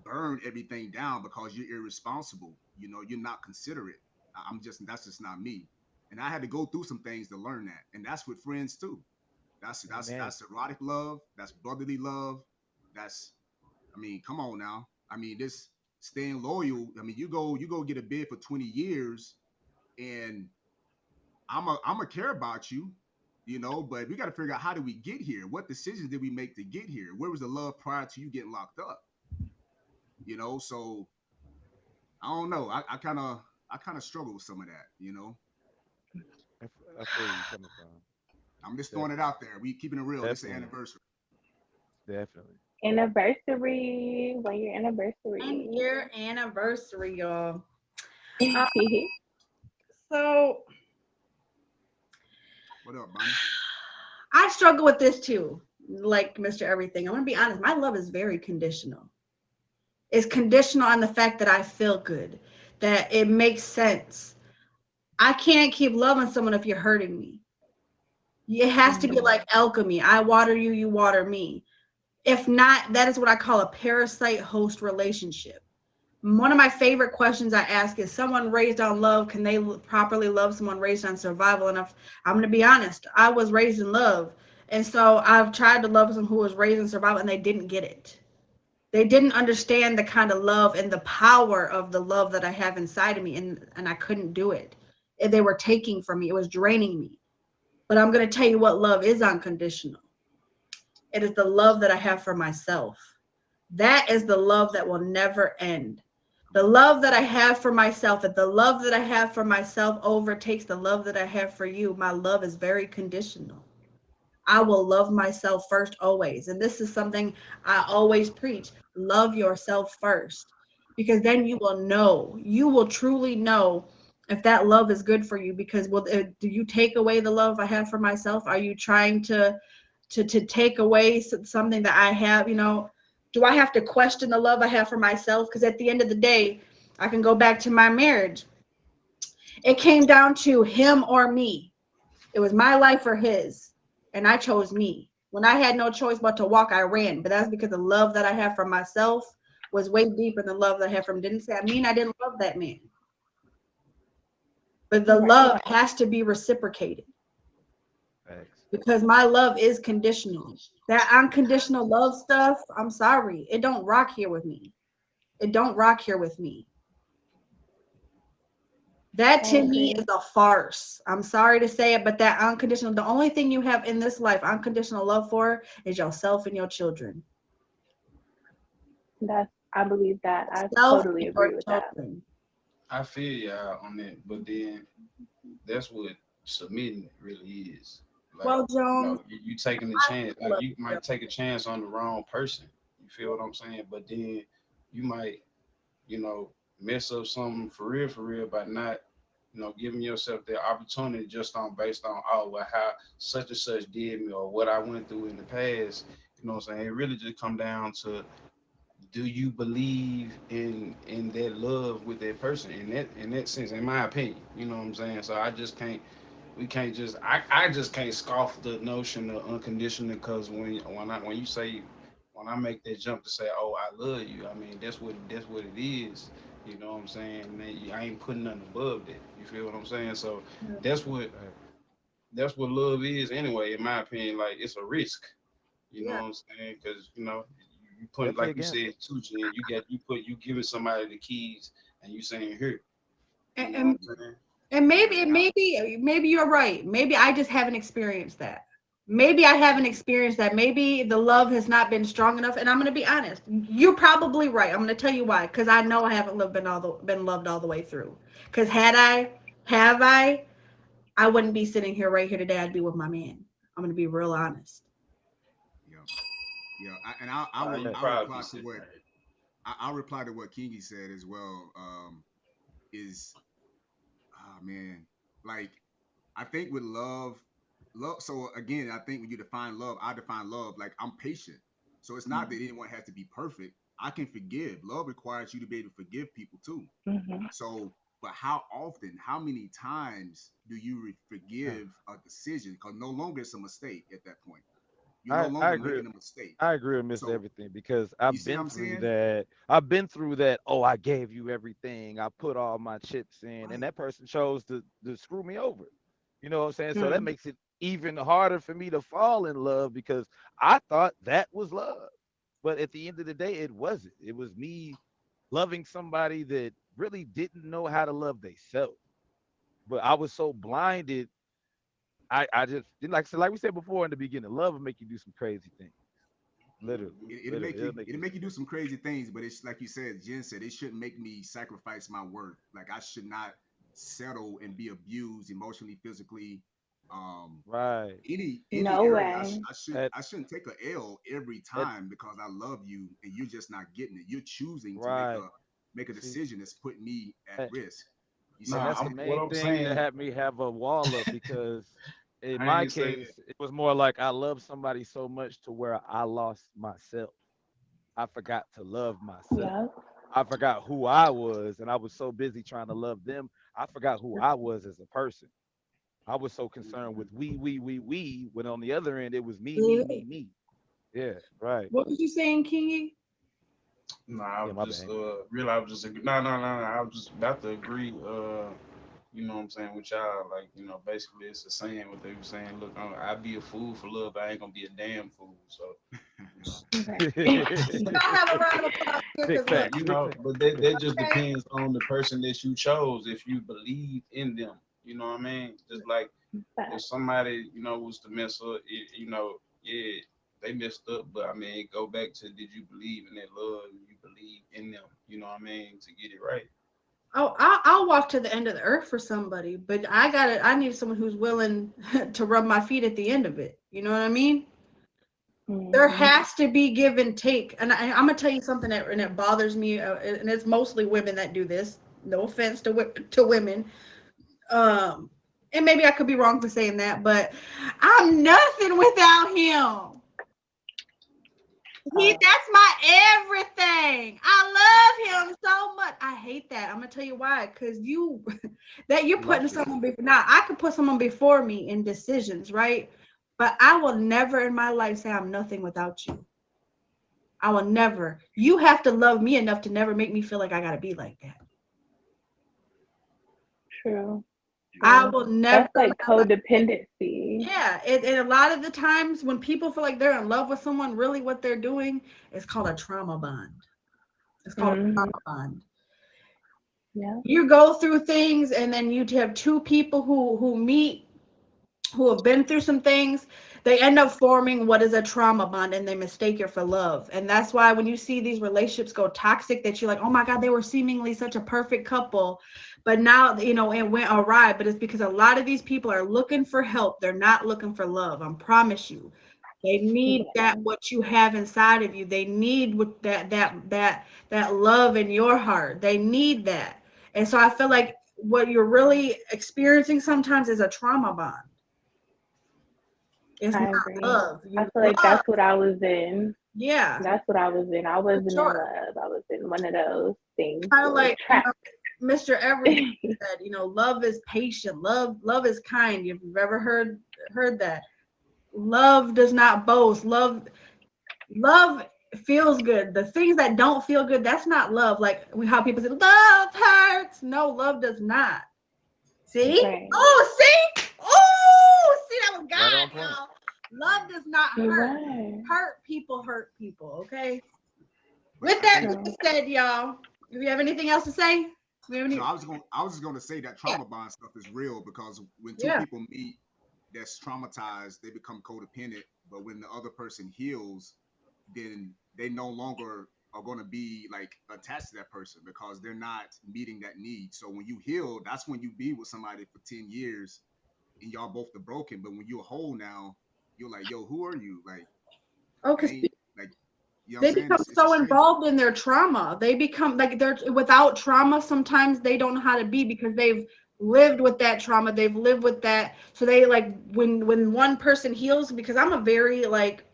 burn everything down because you're irresponsible. You're not considerate. That's just not me. And I had to go through some things to learn that, and that's with friends too. Amen. That's erotic love. That's brotherly love. That's I mean, come on now. I mean, this staying loyal. I mean, you go get a bid for 20 years, and I'm a care about you, but we got to figure out, how did we get here? What decisions did we make to get here? Where was the love prior to you getting locked up? So I don't know. I kind of struggle with some of that. I feel where you're coming from. I'm just throwing it Definitely, out there. We keeping it real. This is an definitely, anniversary. definitely. Anniversary, 1 year And anniversary. year anniversary, y'all. Uh, so What up, Bonnie? I struggle with this too. Like Mr. Everything. I'm gonna be honest, my love is very conditional. It's conditional on the fact that I feel good, that it makes sense. I can't keep loving someone if you're hurting me. It has to be Mm, like alchemy. I water you, you water me. If not, that is what I call a parasite host relationship. One of my favorite questions I ask is, someone raised on love, can they properly love someone raised on survival? And I'm going to be honest, I was raised in love. And so I've tried to love someone who was raised in survival, and they didn't get it. They didn't understand the kind of love and the power of the love that I have inside of me, and I couldn't do it. They were taking from me. It was draining me. But I'm going to tell you what love is unconditional. It is the love that I have for myself. That is the love that will never end. Come The on. love that I have for myself, if the love that I have for myself overtakes the love that I have for you, my love is very conditional. I will love myself first always. And this is something I always preach. Love yourself first, because then you will truly know if that love is good for you. Because, well, do you take away the love I have for myself? Are you trying to take away something that I have? Do I have to question the love I have for myself? Because at the end of the day, I can go back to my marriage. It came down to him or me. It was my life or his, and I chose me. When I had no choice but to walk, I ran. But that's because the love that I have for myself was way deeper than the love that I have from him. Didn't say I mean I didn't love that man, but the right. love has to be reciprocated, Facts. because my love is conditional. That unconditional love stuff, I'm sorry, it don't rock here with me. It don't rock here with me. That I to me is agree. a farce. I'm sorry to say it, but that unconditional, the only thing you have in this life unconditional love for is yourself and your children. I believe that. I Yourself totally and your agree with that. children. I feel y'all on that, but then that's what submitting really is. Like, Well, Jones, you taking a I chance. Like, love you you. might take a chance on the wrong person. You feel what I'm saying? But then you might, you know, mess up something for real by not giving yourself the opportunity just on based on, oh, well, how such and such did me or what I went through in the past. You know what I'm saying? It really just come down to, do you believe in that love with that person, in that sense, in my opinion. You know what I'm saying? So I just can't we can't just I just can't scoff the notion of unconditional, because when you say, when I make that jump to say, oh, I love you, I mean that's what it is. You know what I'm saying? I ain't putting nothing above that. You feel what I'm saying? So that's what Right. that's what love is anyway, in my opinion. Like, it's a risk. You know Yeah. what I'm saying? Because you put, Definitely like a you gamble. said too, Jen. You giving somebody the keys, and you saying, here. You And, know what and I'm saying? and Yeah, maybe you're right. Maybe I just haven't experienced that. Maybe I haven't experienced that. Maybe the love has not been strong enough. And I'm going to be honest. You're probably right. I'm going to tell you why. Because I know I haven't been loved all the way through. Because have I wouldn't be sitting here right here today. I'd be with my man. I'm going to be real honest. yeah, yeah. And I Nah, will you Yeah. I probably be reply to sitting what right. I'll reply to what Kingy said as well. Is man, like I think with love. So again, I think when you define love, I define love like I'm patient. So it's not that anyone has to be perfect. I can forgive. Love requires you to be able to forgive people too. Hmm. So, but how often, how many times do you Yeah. forgive a decision? Because no longer it's a mistake at that point. You're no I longer agree. making a mistake. I agree with Mr. So Everything because you I've see what been I'm through saying? that. I've been through that. Oh, I gave you everything. I put all my chips in, and Right. that person chose to screw me over. You know what I'm saying? So that Mm. makes it even harder for me to fall in love because I thought that was love. But at the end of the day, it wasn't. It was me loving somebody that really didn't know how to love themselves. But I was so blinded. I just like so like we said before in the beginning, love will make you do some crazy things. Literally, Mhm. It'll literally, make you it'll make you it'll do make some you do crazy. some crazy things, but it's like you said, Jen said, it shouldn't make me sacrifice my worth. Like I should not settle and be abused emotionally, physically, um, Right. any No area. way. At I shouldn't take a L every at time because I love you and you're just not getting it. You're choosing to right. make a See, decision that's putting me at and, risk. You see and what I'm Nah, that's the I'm saying? what main I'm thing that saying. had me have a wall up because in I my ain't saying. case, it was more like I loved somebody so much to where I lost myself. I forgot to love myself. Yeah. I forgot who I was, and I was so busy trying to love them. I forgot who I was as a person. I was so concerned with we, when on the other end it was me. Yeah, right. What was you saying, Kingy? Nah, I Yeah, was my just bad. real. I was just no, no, no, no. I was just about to agree. You know what I'm saying, with y'all. Like, basically it's a saying what they were saying. Look, I'd be a fool for love, but I ain't gonna be a damn fool. So, you know. Right. I'll have a round of applause here Big because look, But facts, big facts. but that just okay. depends on the person that you chose. If you believe in them, you know what I mean. Just like if Fact. somebody was to mess up, yeah, they messed up. But I mean, go back to, did you believe in that love? You believe in them, you know what I mean, to get it right. Oh, I'll walk to the end of the earth for somebody, but I need someone who's willing to rub my feet at the end of it. You know what I mean? There Hmm. has to be give and take. And I'm gonna tell you something that bothers me, and it's mostly women that do this. No offense to women, um, and maybe I could be wrong for saying that, but I'm nothing without him. Uh, That's my everything. I love him so much. I hate that. I'm gonna tell you why. Cause that you're You putting lost someone yourself. before. Now I could put someone before me in decisions, right? But I will never in my life say I'm nothing without you. I will never. You have to love me enough to never make me feel like I gotta be like that. true. I True. will never. That's like codependency. Yeah, and a lot of the times when people feel like they're in love with someone, really what they're doing is called a trauma bond. It's called a Hmm. trauma bond. Yeah. You go through things, and then you have two people who meet, who have been through some things. They end up forming what is a trauma bond, and they mistake it for love. And that's why when you see these relationships go toxic, that you're like, oh my god, they were seemingly such a perfect couple, but now it went awry. But it's because a lot of these people are looking for help. They're not looking for love. I promise you. They need that Yeah. what you have inside of you. They need what that love in your heart. They need that. And so I feel like what you're really experiencing sometimes is a trauma bond. It's I not agree. love. I You feel like love, that's what I was in. yeah, That's what I was in. I for wasn't in sure. love. I was in one of those things Kind of where like, trapped. Mr. Everything said, love is patient. Love is kind. If you've ever heard that. Love does not boast. Love feels good. The things that don't feel good, that's not love. Like how people say love hurts. No, love does not. See? Right. Oh, see? Oh, see, that was Right God, on point. y'all. Love does not You're hurt. right. Hurt people, okay? But With I that think True. being said, y'all, do you have anything else to say? We have any? so. I was just gonna say that Yeah. trauma bond stuff is real because when two Yeah. people meet that's traumatized, they become codependent. But when the other person heals, then they no longer are going to be like attached to that person because they're not meeting that need. So when you heal, that's when you be with somebody for 10 years and y'all both are broken. But when you're whole now, you're like, yo, who are you? Like, Oh, I because ain't like, you know what they I'm saying? become It's a so strange. involved in their trauma. They become like they're without trauma. Sometimes they don't know how to be because they've lived with that trauma. They've lived with that. So they like when one person heals, because I'm a very like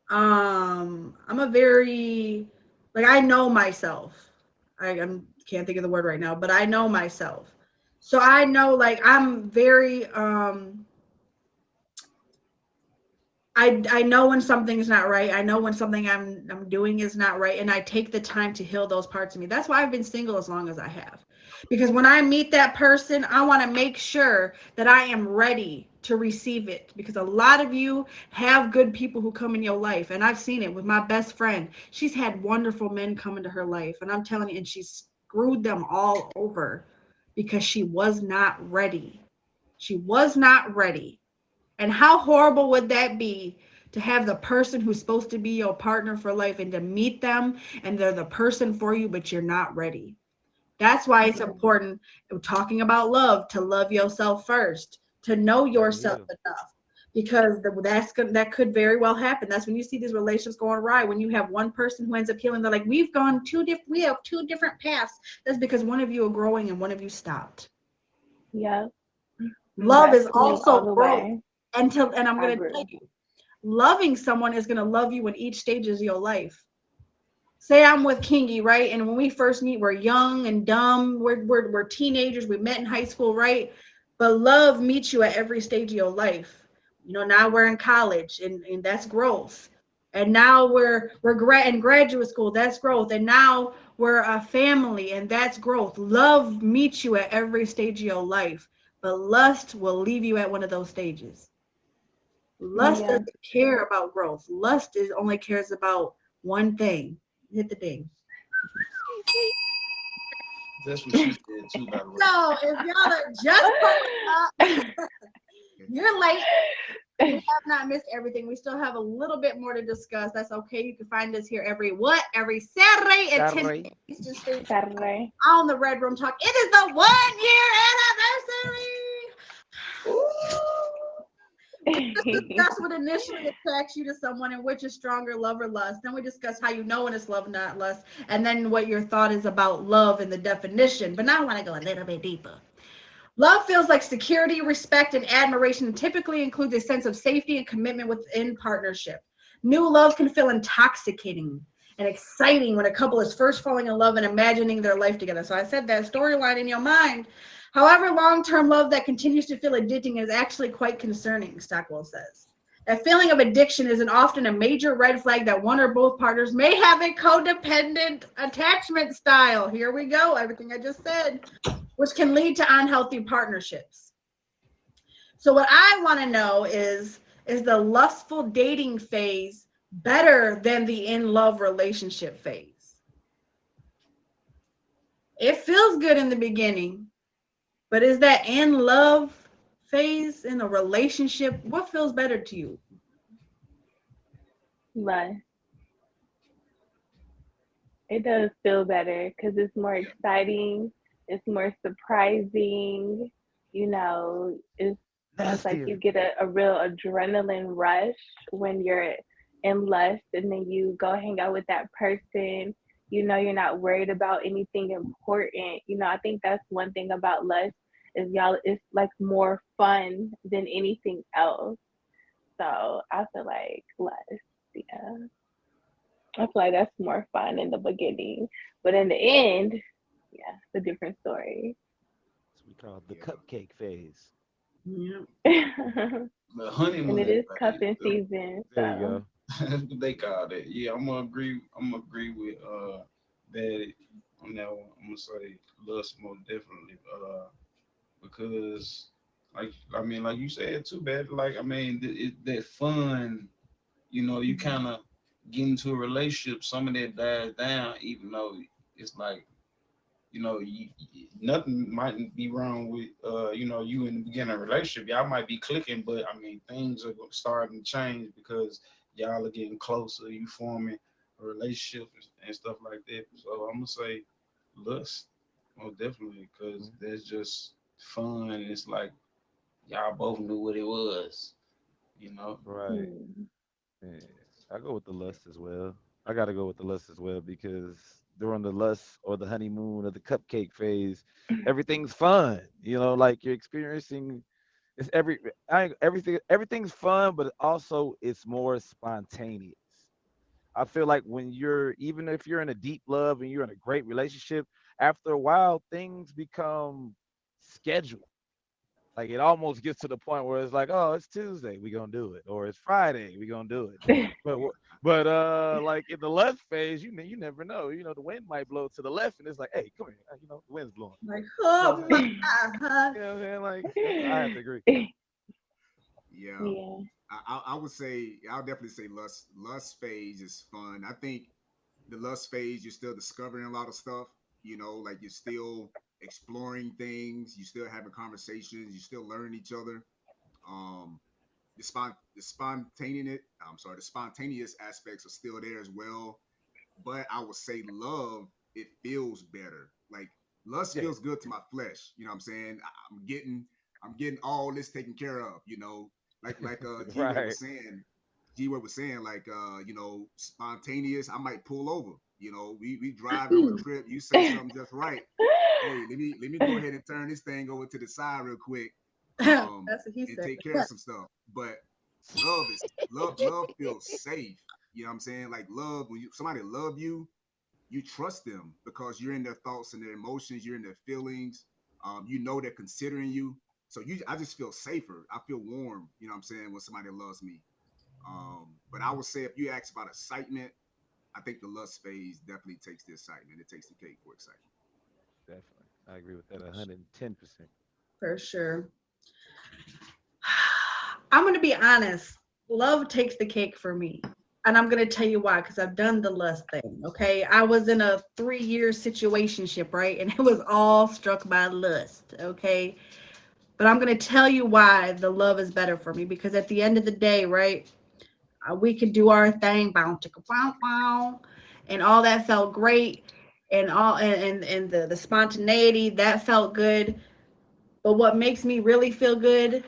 I'm a very like I know myself. I'm can't think of the word right now, but I know myself. So I know like I'm very I know when something's not right. I know when something I'm doing is not right, and I take the time to heal those parts of me. That's why I've been single as long as I have. Because when I meet that person, I want to make sure that I am ready to receive it. Because a lot of you have good people who come in your life, and I've seen it with my best friend. She's had wonderful men come into her life, and I'm telling you, and she's screwed them all over because she was not ready. She was not ready. And how horrible would that be to have the person who's supposed to be your partner for life and to meet them and they're the person for you, but you're not ready? That's why it's important, talking about love, to love yourself first, to know Let me yourself heal. enough. Because that could very well happen. That's when you see these relationships going awry. When you have one person who ends up healing, they're like, we have two different paths. That's because one of you are growing and one of you stopped. Yep. Love That's is me all also the growth. way. And I'm I going to tell grew. you, loving someone is going to love you in each stages of your life. Say I'm with Kingy, right? And when we first meet, we're young and dumb. We're teenagers. We met in high school, right? But love meets you at every stage of your life. Now we're in college, and that's growth. And now we're in graduate school. That's growth. And now we're a family, and that's growth. Love meets you at every stage of your life, but lust will leave you at one of those stages. Lust Yeah. doesn't care about growth. Lust is only cares about one thing. Hit the ding. That's what she said too, by the way. So if y'all are just pulling up, you're late. You have not missed everything. We still have a little bit more to discuss. That's okay. You can find us here every Saturday at 10 Saturday. Eastern Standard Time Saturday. on the Red Room Talk. It is the 1 year anniversary. We just discussed what initially attracts you to someone and which is stronger, love or lust. Then we discuss how you know when it's love, not lust, and then what your thought is about love and the definition. But now I want to go a little bit deeper. Love feels like security, respect, and admiration, and typically includes a sense of safety and commitment within partnership. New love can feel intoxicating and exciting when a couple is first falling in love and imagining their life together. So I said that storyline in your mind. However, long-term love that continues to feel addicting is actually quite concerning, Stockwell says. That feeling of addiction is often a major red flag that one or both partners may have a codependent attachment style. Here we go, everything I just said, which can lead to unhealthy partnerships. So what I want to know is the lustful dating phase better than the in love relationship phase? It feels good in the beginning, but is that in love phase in a relationship, what feels better to you? But it does feel better because it's more Yeah. exciting. It's more surprising. It's like Nastier. you get a real adrenaline rush when you're in lust, and then you go hang out with that person. You're not worried about anything important. I think that's one thing about lust is y'all it's like more fun than anything else. So I feel like lust, yeah. I feel like that's more fun in the beginning. But in the end, yeah, it's a different story. It's what we call the Yeah. cupcake phase. Yeah. And The it honeymoon is phase. cuffing season, There you so go. That's what they call it. Yeah, I'm gonna agree. I'm gonna agree with that on that one. I'm gonna say lust most definitely. Because like I mean, like you said too, bad. Like I mean, that fun. You kind of get into a relationship. Some of that dies down, even though it's like nothing might be wrong with you in the beginning of a relationship. Y'all might be clicking, but I mean things are starting to change because y'all are getting closer. You forming a relationship and stuff like that. So I'm gonna say lust, most definitely, because Mhm. that's just fun. It's like y'all both knew what it was. You know. Right. mm. Yeah. I go with the lust as well. I gotta go with the lust as well because during the lust or the honeymoon or the cupcake phase, everything's fun. Like you're experiencing it's everything's fun, but also it's more spontaneous. I feel like when you're even if you're in a deep love and you're in a great relationship, after a while things become scheduled. Like it almost gets to the point where it's like, oh, it's Tuesday, we gonna do it, or it's Friday, we gonna do it. But like in the left phase, you never know. The wind might blow to the left, and it's like, hey, come here, the wind's blowing. Like, You know what oh I'm my, saying? huh? You know what I'm saying? Like I have to agree. Yeah. Yeah. I would say I'll definitely say lust phase is fun. I think the lust phase you're still discovering a lot of stuff. Like you're still exploring things, you're still having conversations, you're still learning each other. Um, the spontaneous the spontaneous aspects are still there as well. But I would say love, it feels better. Like lust Yeah. feels good to my flesh. You know what I'm saying? I'm getting all this taken care of, like G Way Right. was saying. G Way was saying, like spontaneous, I might pull over. We driving on a trip, you say something just right. Hey, let me go ahead and turn this thing over to the side real quick, That's what he and said. take care of some stuff. But love feels safe. You know what I'm saying? Like love, when somebody love you, you trust them because you're in their thoughts and their emotions, you're in their feelings. They're considering you. So I just feel safer. I feel warm, you know what I'm saying, when somebody loves me. But I would say if you ask about excitement, I think the lust phase definitely takes the excitement. It takes the cake for excitement. Definitely. I agree with that 110%. For sure. I'm gonna be honest. Love takes the cake for me. And I'm gonna tell you why, because I've done the lust thing. Okay. I was in a 3 year situationship, right? And it was all struck by lust. Okay. But I'm gonna tell you why the love is better for me. Because at the end of the day, right, we could do our thing, bow chicka wow wow, and all that felt great, and the spontaneity that felt good. But what makes me really feel good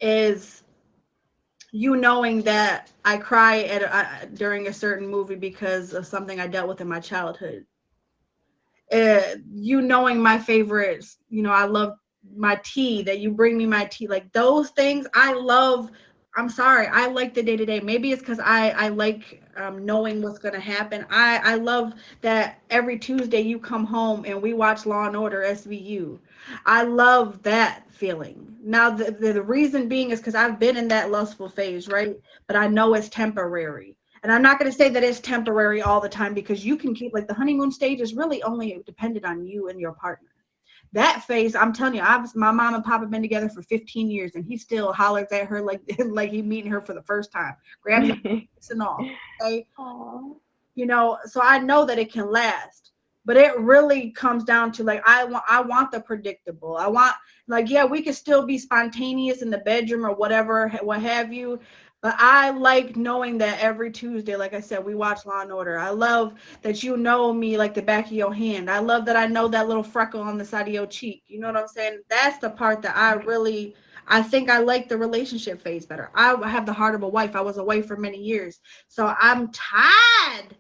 is you knowing that I cry during a certain movie because of something I dealt with in my childhood. You knowing my favorites, I love my tea, that you bring me my tea, like those things I love. I'm sorry, I like the day to day. Maybe it's because I like knowing what's gonna happen. I love that every Tuesday you come home and we watch Law and Order SVU. I love that feeling. Now the reason being is because I've been in that lustful phase, right? But I know it's temporary. And I'm not going to say that it's temporary all the time, because you can keep, like, the honeymoon stage is really only dependent on you and your partner. That phase, I'm telling you, my mom and pop have been together for 15 years, and he still hollers at her like like he meeting her for the first time, grabs her and all. Okay, Aw. so I know that it can last. But it really comes down to, like, I want the predictable. I want, like, yeah, we can still be spontaneous in the bedroom or whatever, what have you. But I like knowing that every Tuesday, like I said, we watch Law and Order. I love that you know me like the back of your hand. I love that I know that little freckle on the side of your cheek. You know what I'm saying? That's the part that I think I like the relationship phase better. I have the heart of a wife. I was away for many years. So I'm tired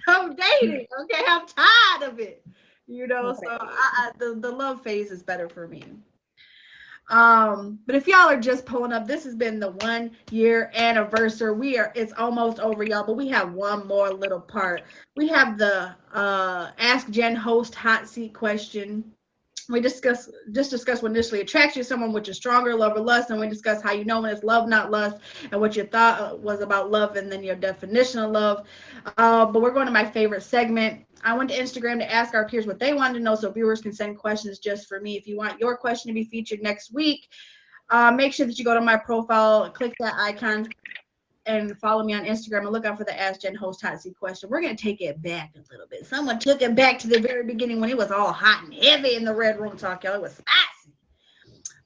I'm dating. Okay, I'm tired of it. So Right. the love phase is better for me. But if y'all are just pulling up, this has been the 1 year anniversary. It's almost over, y'all, but we have one more little part. We have the Ask Jen host hot seat question. We discuss what initially attracts you to someone, which is stronger love or lust, and we discuss how you know when it's love, not lust, and what your thought was about love, and then your definition of love. But we're going to my favorite segment. I went to Instagram to ask our peers what they wanted to know, so viewers can send questions just for me. If you want your question to be featured next week, make sure that you go to my profile, click that icon, and follow me on Instagram and look out for the Ask Jen host hot seat question. We're going to take it back a little bit. Someone took it back to the very beginning when it was all hot and heavy in the Red Room Talk, y'all. It was spicy.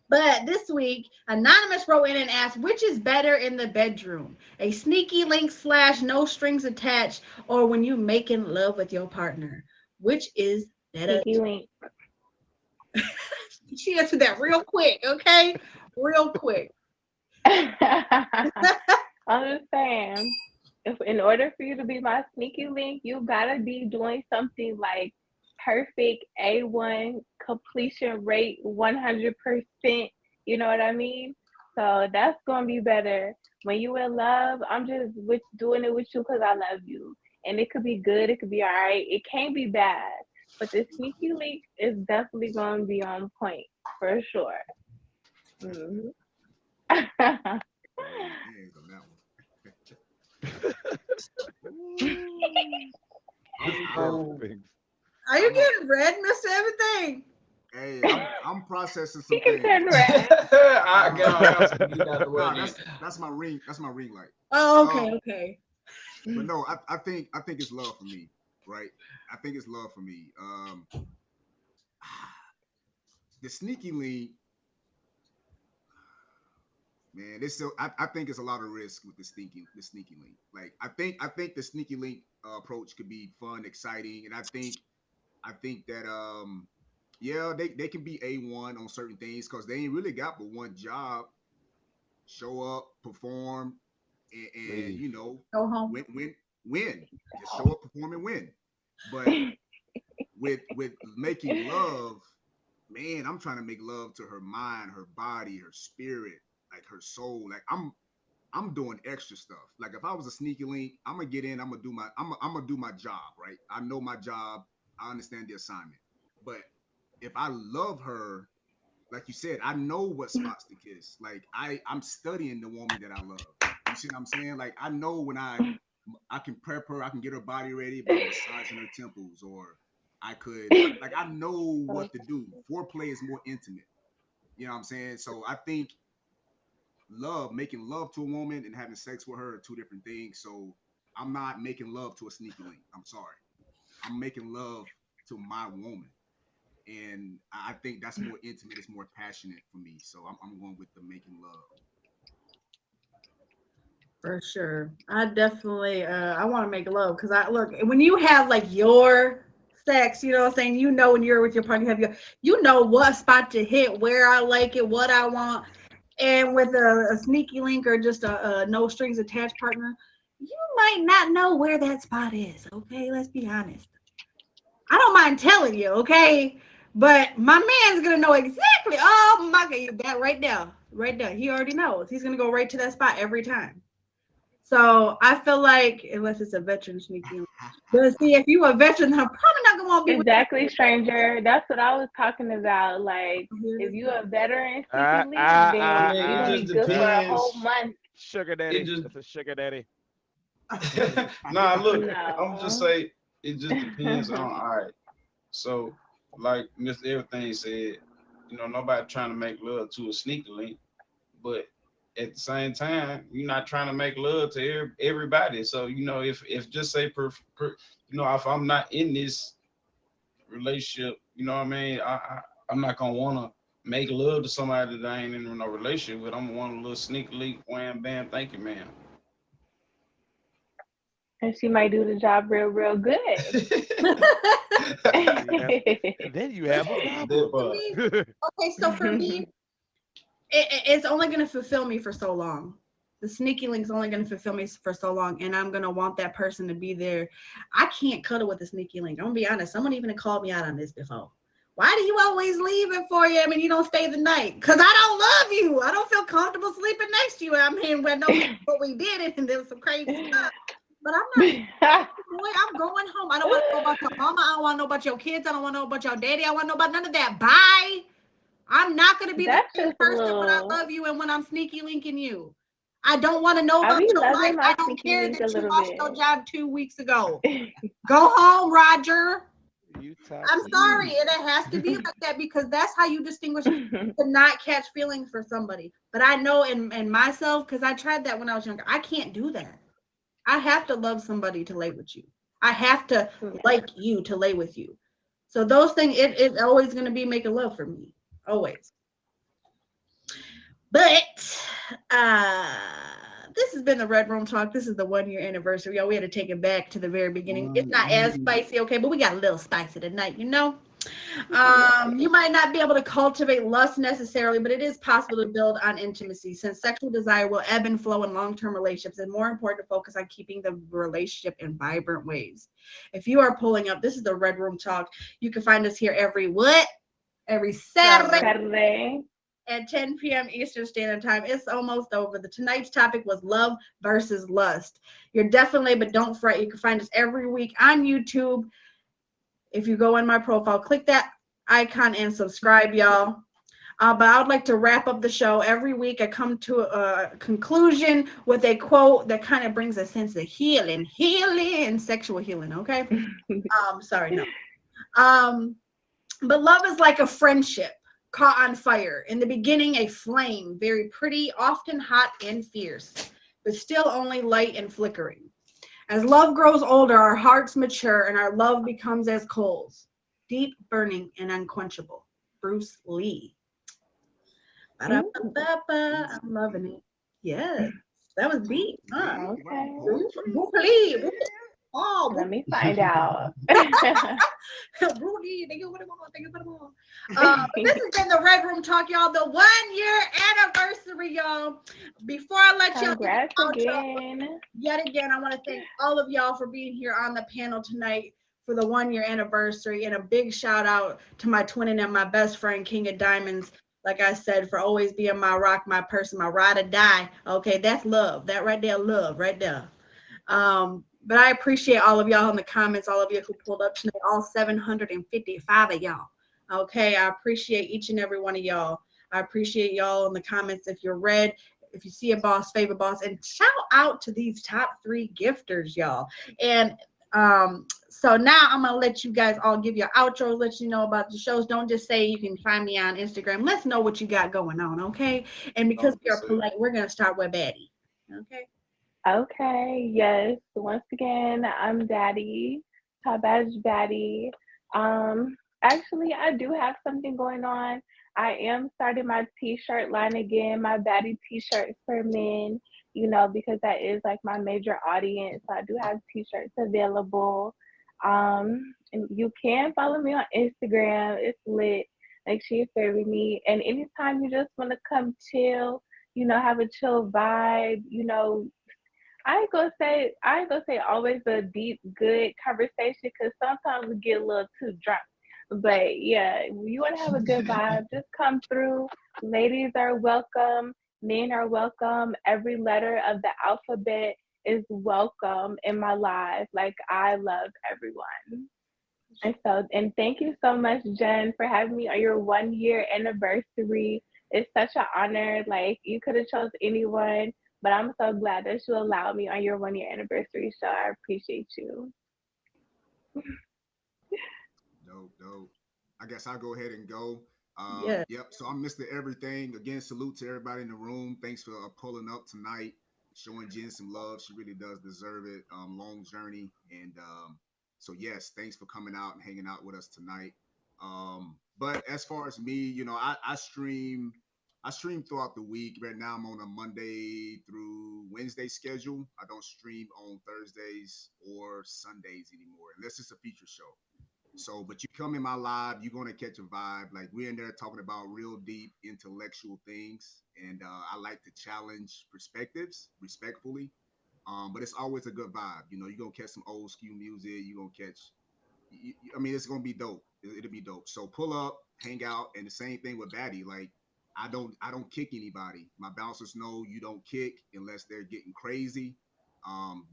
But this week, Anonymous wrote in and asked, which is better in the bedroom? A sneaky link / no strings attached, or when you making love with your partner? Which is better? Sneaky link. She answered that real quick, okay? Real quick. I'm just saying, if in order for you to be my sneaky link, you gotta be doing something like perfect A1 completion rate 100%. You know what I mean? So that's gonna be better. When you in love, I'm just doing it with you because I love you. And it could be good, it could be all right, it can't be bad. But the sneaky link is definitely gonna be on point for sure. Mhm. Hands on that one. Several things. Are you I'm a, getting red, Mr. Everything? hey, I'm processing He some can things. turn red. I got to get out the way Nah, then. that's my ring. That's my ring light. Oh, okay, Um, okay. but no, I think it's love for me, right? I think it's love for me. The sneaky link, man. I think it's a lot of risk with the sneaky link. Like I think the sneaky link approach could be fun, exciting, and I think that yeah, they can be A1 on certain things because they ain't really got but one job: show up, perform, and Leave. Go home. win. Just show up, perform, and win. But with making love, man, I'm trying to make love to her mind, her body, her spirit, like her soul. Like I'm doing extra stuff. Like if I was a sneaky link, I'm gonna get in. I'm gonna do my job, right? I know my job. I understand the assignment. But if I love her, like you said, I know what spots to kiss. Like I'm studying the woman that I love. You see what I'm saying? Like I know when I can prep her, I can get her body ready by massaging her temples, or I know what to do. Foreplay is more intimate. You know what I'm saying? So I think making love to a woman and having sex with her are two different things. So I'm not making love to a sneaky link. I'm sorry. I'm making love to my woman. And I think that's more intimate, it's more passionate for me. So I'm going with the making love. For sure. I definitely I want to make love because I look when you have like your sex, you know what I'm saying? You know when you're with your partner, you know what spot to hit, where I like it, what I want. And with a sneaky link or just a no strings attached partner, you might not know where that spot is. Okay, let's be honest. I don't mind telling you, okay? But my man's gonna know exactly. Oh my god, that right now, right now. He already knows. He's gonna go right to that spot every time. So I feel like unless it's a veteran sneaky, but see if you a veteran, then I'm probably not gonna want to be with Exactly, stranger. That's what I was talking about. Like, if you. you a veteran Ah, sneaky link, ah, I then ah, mean, you're it gonna ah. be just good for a whole depends. month. Sugar It daddy. just That's a sugar daddy. nah. Look, I'm just No. say it just depends on. All right. So, like Mr. Everything said, nobody trying to make love to a sneaker link, but at the same time, you're not trying to make love to everybody. So, if just say if I'm not in this relationship, you know what I mean, I'm not gonna wanna make love to somebody that I ain't in no relationship with. I'm gonna want a little sneaky link, wham bam, thank you, man. And she might do the job real, real good. Yeah. And then you have a That problem. For part. me, okay, so for me, it's only gonna fulfill me for so long. The sneaky link's only going to fulfill me for so long, and I'm going to want that person to be there. I can't cuddle with a sneaky link. I'm going to be honest. Someone even called me out on this before. Why do you always leave it for you? I mean, you don't stay the night. Because I don't love you. I don't feel comfortable sleeping next to you. I mean, when no what we did, and there was some crazy stuff. But I'm not, boy, I'm going home. I don't want to know about your mama. I don't want to know about your kids. I don't want to know about your daddy. I want to know about none of that. Bye. I'm not going to be the That's same just a person when I little. love you and when I'm sneaky linking you. I don't want to know I about be your loving life. my I don't sneaky care link a that you little lost your bit. job 2 weeks ago. Go home, Roger. You I'm toxic sorry. too. It has to be like that because that's how you distinguish to not catch feelings for somebody. But I know in myself, because I tried that when I was younger, I can't do that. I have to love somebody to lay with you. I have to Yeah. like you to lay with you. So those things, it's always going to be making love for me. Always. But uh this has been the Red Room Talk. This is the 1 year anniversary. Y'all, we had to take it back to the very beginning. It's not as spicy, okay, but we got a little spicy tonight, you know? You might not be able to cultivate lust necessarily, but it is possible to build on intimacy since sexual desire will ebb and flow in long-term relationships. And more important to focus on keeping the relationship in vibrant ways. If you are pulling up, this is the Red Room Talk. You can find us here every what? Every Saturday Saturday. at 10 p.m. Eastern Standard Time. It's almost over. The tonight's topic was love versus lust. You're definitely, but don't fret. You can find us every week on YouTube. If you go in my profile, click that icon and subscribe, y'all. But I would like to wrap up the show. Every week I come to a conclusion with a quote that kind of brings a sense of healing, sexual healing, okay? Sorry, no. But love is like a friendship caught on fire. In the beginning, a flame, very pretty, often hot and fierce, but still only light and flickering. As love grows older, our hearts mature and our love becomes as coals, deep, burning, and unquenchable. Bruce Lee. Mm, Ba-da-ba-ba-ba. Bruce I'm loving Lee. it. Yes, that was deep, Bruce huh? Lee. You writing okay. Bruce poetry over Lee. Oh, Let me find out. Rudy, thank you for the ball. Thank you for the ball. But this has been the Red Room Talk, y'all. The 1 year anniversary, y'all. Before I let y'all get Congrats the outro, again. yet again, I want to thank all of y'all for being here on the panel tonight for the 1 year anniversary. And a big shout out to my twin and my best friend, King of Diamonds. Like I said, for always being my rock, my person, my ride or die. Okay, that's love. That right there, love, right there. But I appreciate all of y'all in the comments, all of you who pulled up tonight, all 755 of y'all. Okay, I appreciate each and every one of y'all. I appreciate y'all in the comments. If you're red, if you see a boss, favorite boss, and shout out to these top 3 gifters, y'all. And so now I'm gonna let you guys all give your outros, let you know about the shows. Don't just say you can find me on Instagram. Let's know what you got going on, okay? And because we are 100%. polite, we're gonna start with Baddie. Okay. Okay, yes. Once again, I'm Daddy, Top Badge Daddy. Actually, I do have something going on. I am starting my t-shirt line again, my Baddie t-shirts for men, because that is like my major audience. So I do have t-shirts available. And you can follow me on Instagram. It's lit. Make sure you favorite me. And anytime you just want to come chill, have a chill vibe, I ain't gonna say always a deep, good conversation because sometimes we get a little too drunk. But yeah, you want to have a good vibe, just come through. Ladies are welcome, men are welcome. Every letter of the alphabet is welcome in my life. Like I love everyone. And thank you so much, Jen, for having me on your 1 year anniversary. It's such an honor. Like you could have chose anyone, but I'm so glad that you allowed me on your 1 year anniversary show. I appreciate you. Dope, dope. I guess I'll go ahead and go. Yeah. Yep. So I'm Mr. Everything. Again, salute to everybody in the room. Thanks for pulling up tonight, showing Jen some love. She really does deserve it. Long journey, and so yes, thanks for coming out and hanging out with us tonight. But as far as me, I stream throughout the week. Right now, I'm on a Monday through Wednesday schedule. I don't stream on Thursdays or Sundays anymore, unless it's a feature show. So, but you come in my live, you're gonna catch a vibe. Like we're in there talking about real deep intellectual things, and I like to challenge perspectives respectfully. But it's always a good vibe. You know, you're gonna catch some old school music. You're gonna catch. I mean, it's gonna be dope. It'll be dope. So pull up, hang out, and the same thing with Batty. Like I don't kick anybody. My bouncers know you don't kick unless they're getting crazy.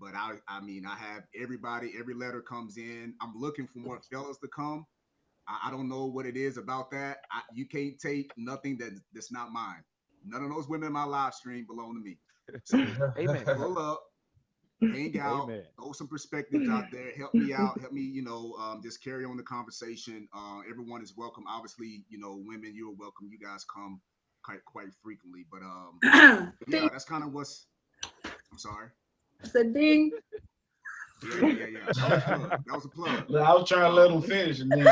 But I mean, I have everybody. Every letter comes in. I'm looking for more fellas to come. I don't know what it is about that. You can't take nothing that's not mine. None of those women in my live stream belong to me. So Amen. pull up, hang out, Amen. throw some perspectives out there, help me out, help me, just carry on the conversation. Everyone is welcome. Obviously, women, you're welcome. You guys come quite frequently, but yeah, Ding. that's kind of what's. I'm sorry. I said ding. Yeah, yeah, yeah, yeah. That was a plug. That was a plug. Look, I was trying to let him Um, finish, and then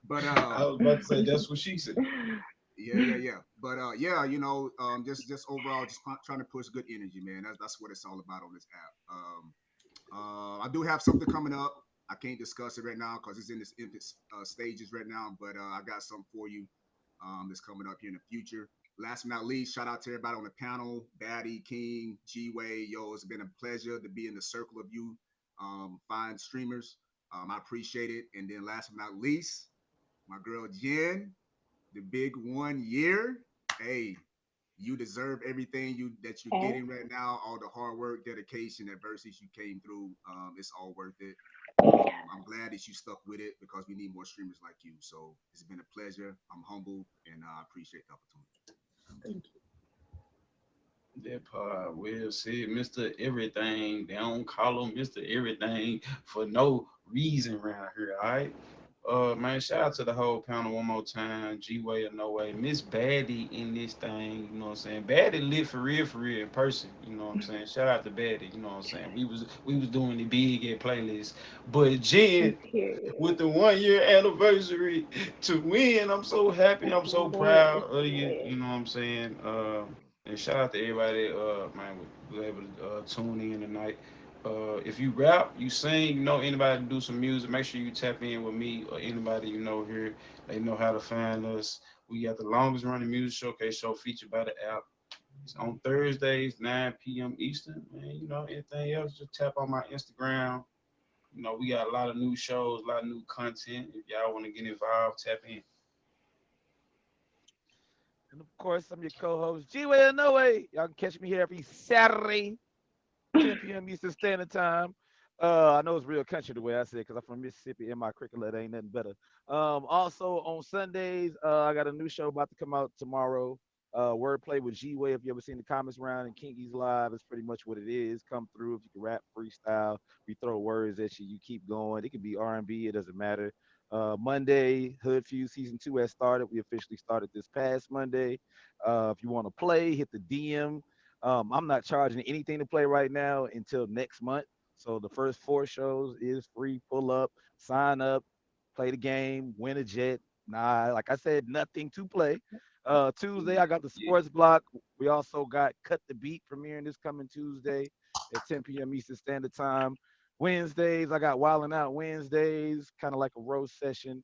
but I was about to say that's what she said. yeah, yeah, yeah. But yeah, just overall, just trying to push good energy, man. That's what it's all about on this app. I do have something coming up. I can't discuss it right now because it's in its infant stages right now. But I got something for you that's coming up here in the future. Last but not least, shout out to everybody on the panel, Batty, King, G Way. Yo, it's been a pleasure to be in the circle of you, fine streamers. I appreciate it. And then last but not least, my girl Jen, the big 1 year. Hey, you deserve everything that you're Okay. getting right now. All the hard work, dedication, adversities you came through. It's all worth it. I'm glad that you stuck with it because we need more streamers like you. So it's been a pleasure. I'm humbled and I appreciate the opportunity. Thank That part, Will said, Mr. Everything. They don't call him Mr. Everything for no reason around here, all right? Man, shout out to the whole panel one more time. G Way or no way. Miss Baddie in this thing, you know what I'm saying? Baddie lit for real in person, you know what I'm saying? Shout out to Baddie, you know what I'm saying? We was doing the big at playlist. But you. Jen, with Period. the 1 year anniversary to win, I'm so happy. I'm so Lit. proud It's of you, lit. you know what I'm saying? And shout out to everybody, man, we were able to tune in tonight. If you rap, you sing, you know anybody to do some music, make sure you tap in with me or anybody you know here. They know how to find us. We got the longest running music showcase show featured by the app. It's on Thursdays, 9 p.m. Eastern. Man, you know, anything else, just tap on my Instagram. You know, we got a lot of new shows, a lot of new content. If y'all want to get involved, tap in. And of course, I'm your co-host, G Way or No Way. Y'all can catch me here every Saturday, 10 p.m. Eastern Standard Time. I know it's real country the way I say it because I'm from Mississippi and my curriculum ain't nothing better. Also on Sundays, I got a new show about to come out tomorrow. Wordplay with G Way. If you ever seen the comments round and Kinky's live, it's pretty much what it is. Come through if you can rap, freestyle. We throw words at you. You keep going. It can be R&B. It doesn't matter. Monday, Hood Fuse season 2 has started. We officially started this past Monday. If you want to play, hit the DM. I'm not charging anything to play right now until next month. So the first 4 shows is free. Pull up, sign up, play the game, win a jet. Nah, like I said, nothing to play. Tuesday, I got the Yeah. sports block. We also got Cut the Beat premiering this coming Tuesday at 10 p.m. Eastern Standard Time. Wednesdays, I got Wildin' Out Wednesdays, kind of like a roast session.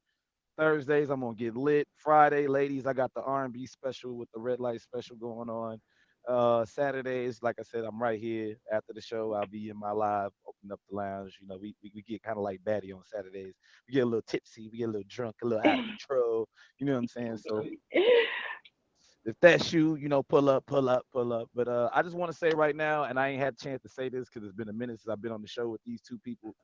Thursdays, I'm gonna get lit. Friday, ladies, I got the R&B special with the red light special going on. Saturdays, like I said, I'm right here after the show. I'll be in my live, open up the lounge. You know, we get kind of like Batty on Saturdays. We get a little tipsy, we get a little drunk, a little out of control. You know what I'm saying? So Okay. if that's you, pull up, pull up, pull up. But I just want to say right now, and I ain't had a chance to say this because it's been a minute since I've been on the show with these two people.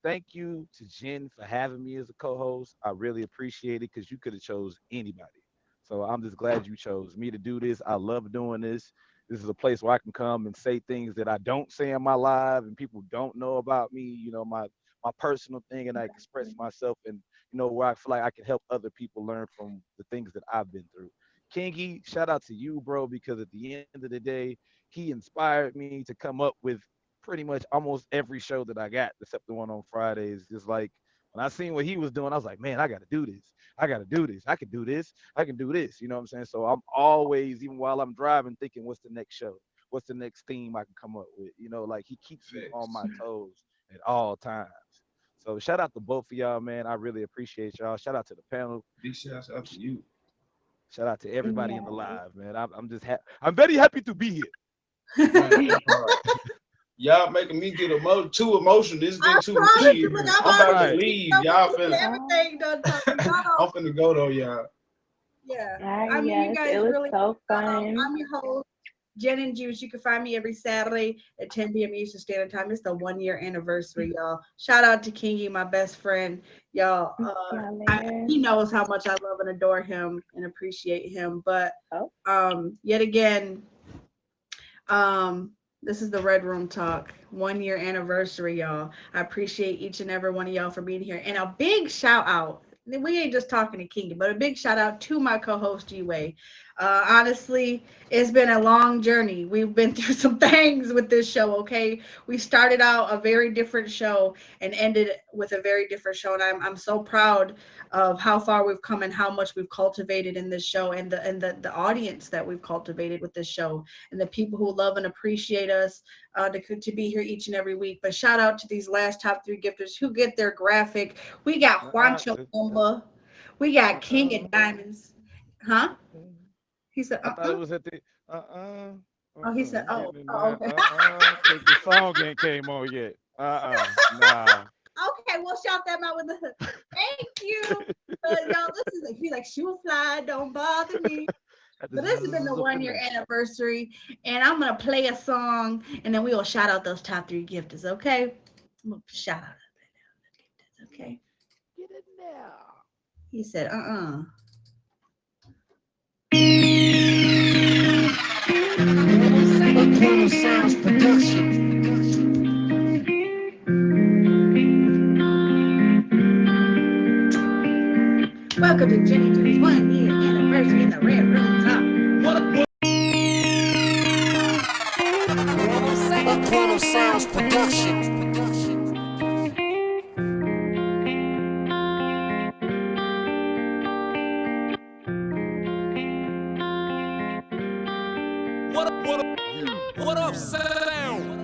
Thank you to Jen for having me as a co-host. I really appreciate it because you could have chose anybody. So I'm just glad you chose me to do this. I love doing this. This is a place where I can come and say things that I don't say in my live and people don't know about me, my personal thing, and I express myself and where I feel like I can help other people learn from the things that I've been through. Kingy, shout out to you, bro, because at the end of the day, he inspired me to come up with pretty much almost every show that I got, except the one on Fridays. Just like when I seen what he was doing, I was like, man, I got to do this. I got to do this. I can do this. I can do this. You know what I'm saying? So I'm always, even while I'm driving, thinking, what's the next show? What's the next theme I can come up with? Like he keeps me on Facts. my toes at all times. So shout out to both of y'all, man. I really appreciate y'all. Shout out to the panel. Big shouts out to you. Shout out to everybody in the Yeah. live, man. I'm just I'm very happy to be here. Man, that part. Y'all making me get too emotional. This is I getting too promise mushy you, in look, here. I'm I'm about to already Right. leave. so Y'all much finna. everything done talking. Y'all, I'm finna go though, y'all. yeah. Ah, I mean, you yes, it guys was really. so fun. I'm your host, Jen and Juice. You can find me every Saturday at 10 p.m. Eastern Standard Time. It's the 1 year anniversary, y'all. Shout out to Kingy, my best friend, y'all. Yeah, He later. knows how much I love and adore him and appreciate him. But Oh, yet again, this is the Red Room Talk 1 year anniversary, y'all. I appreciate each and every one of y'all for being here. And a big shout out. We ain't just talking to Kingy, but a big shout out to my co-host G-Way. Honestly, it's been a long journey. We've been through some things with this show, okay? We started out a very different show and ended with a very different show. And I'm so proud of how far we've come and how much we've cultivated in this show and the audience that we've cultivated with this show and the people who love and appreciate us to be here each and every week. But shout out to these last top three gifters who get their graphic. We got Uh-uh, Juancho Lumba. We got King uh-uh. of Diamonds. Huh? He said, I thought it was at the Oh, he said, I'm oh, getting in oh, there. okay. The song ain't came on yet. Nah. Okay, we'll shout them out with the thank you. Y'all, this is like, he's like, she will fly, don't bother me. Had But this has been the zzz up in 1 year there. anniversary, and I'm gonna play a song, and then we will shout out those top three gifters. Okay, I'm gonna shout out the gifters. Okay, Get in there. he said, Welcome to Jenny Drew's 1 year anniversary in the Red Room Talk. Quantum Sounds production. What up, sound?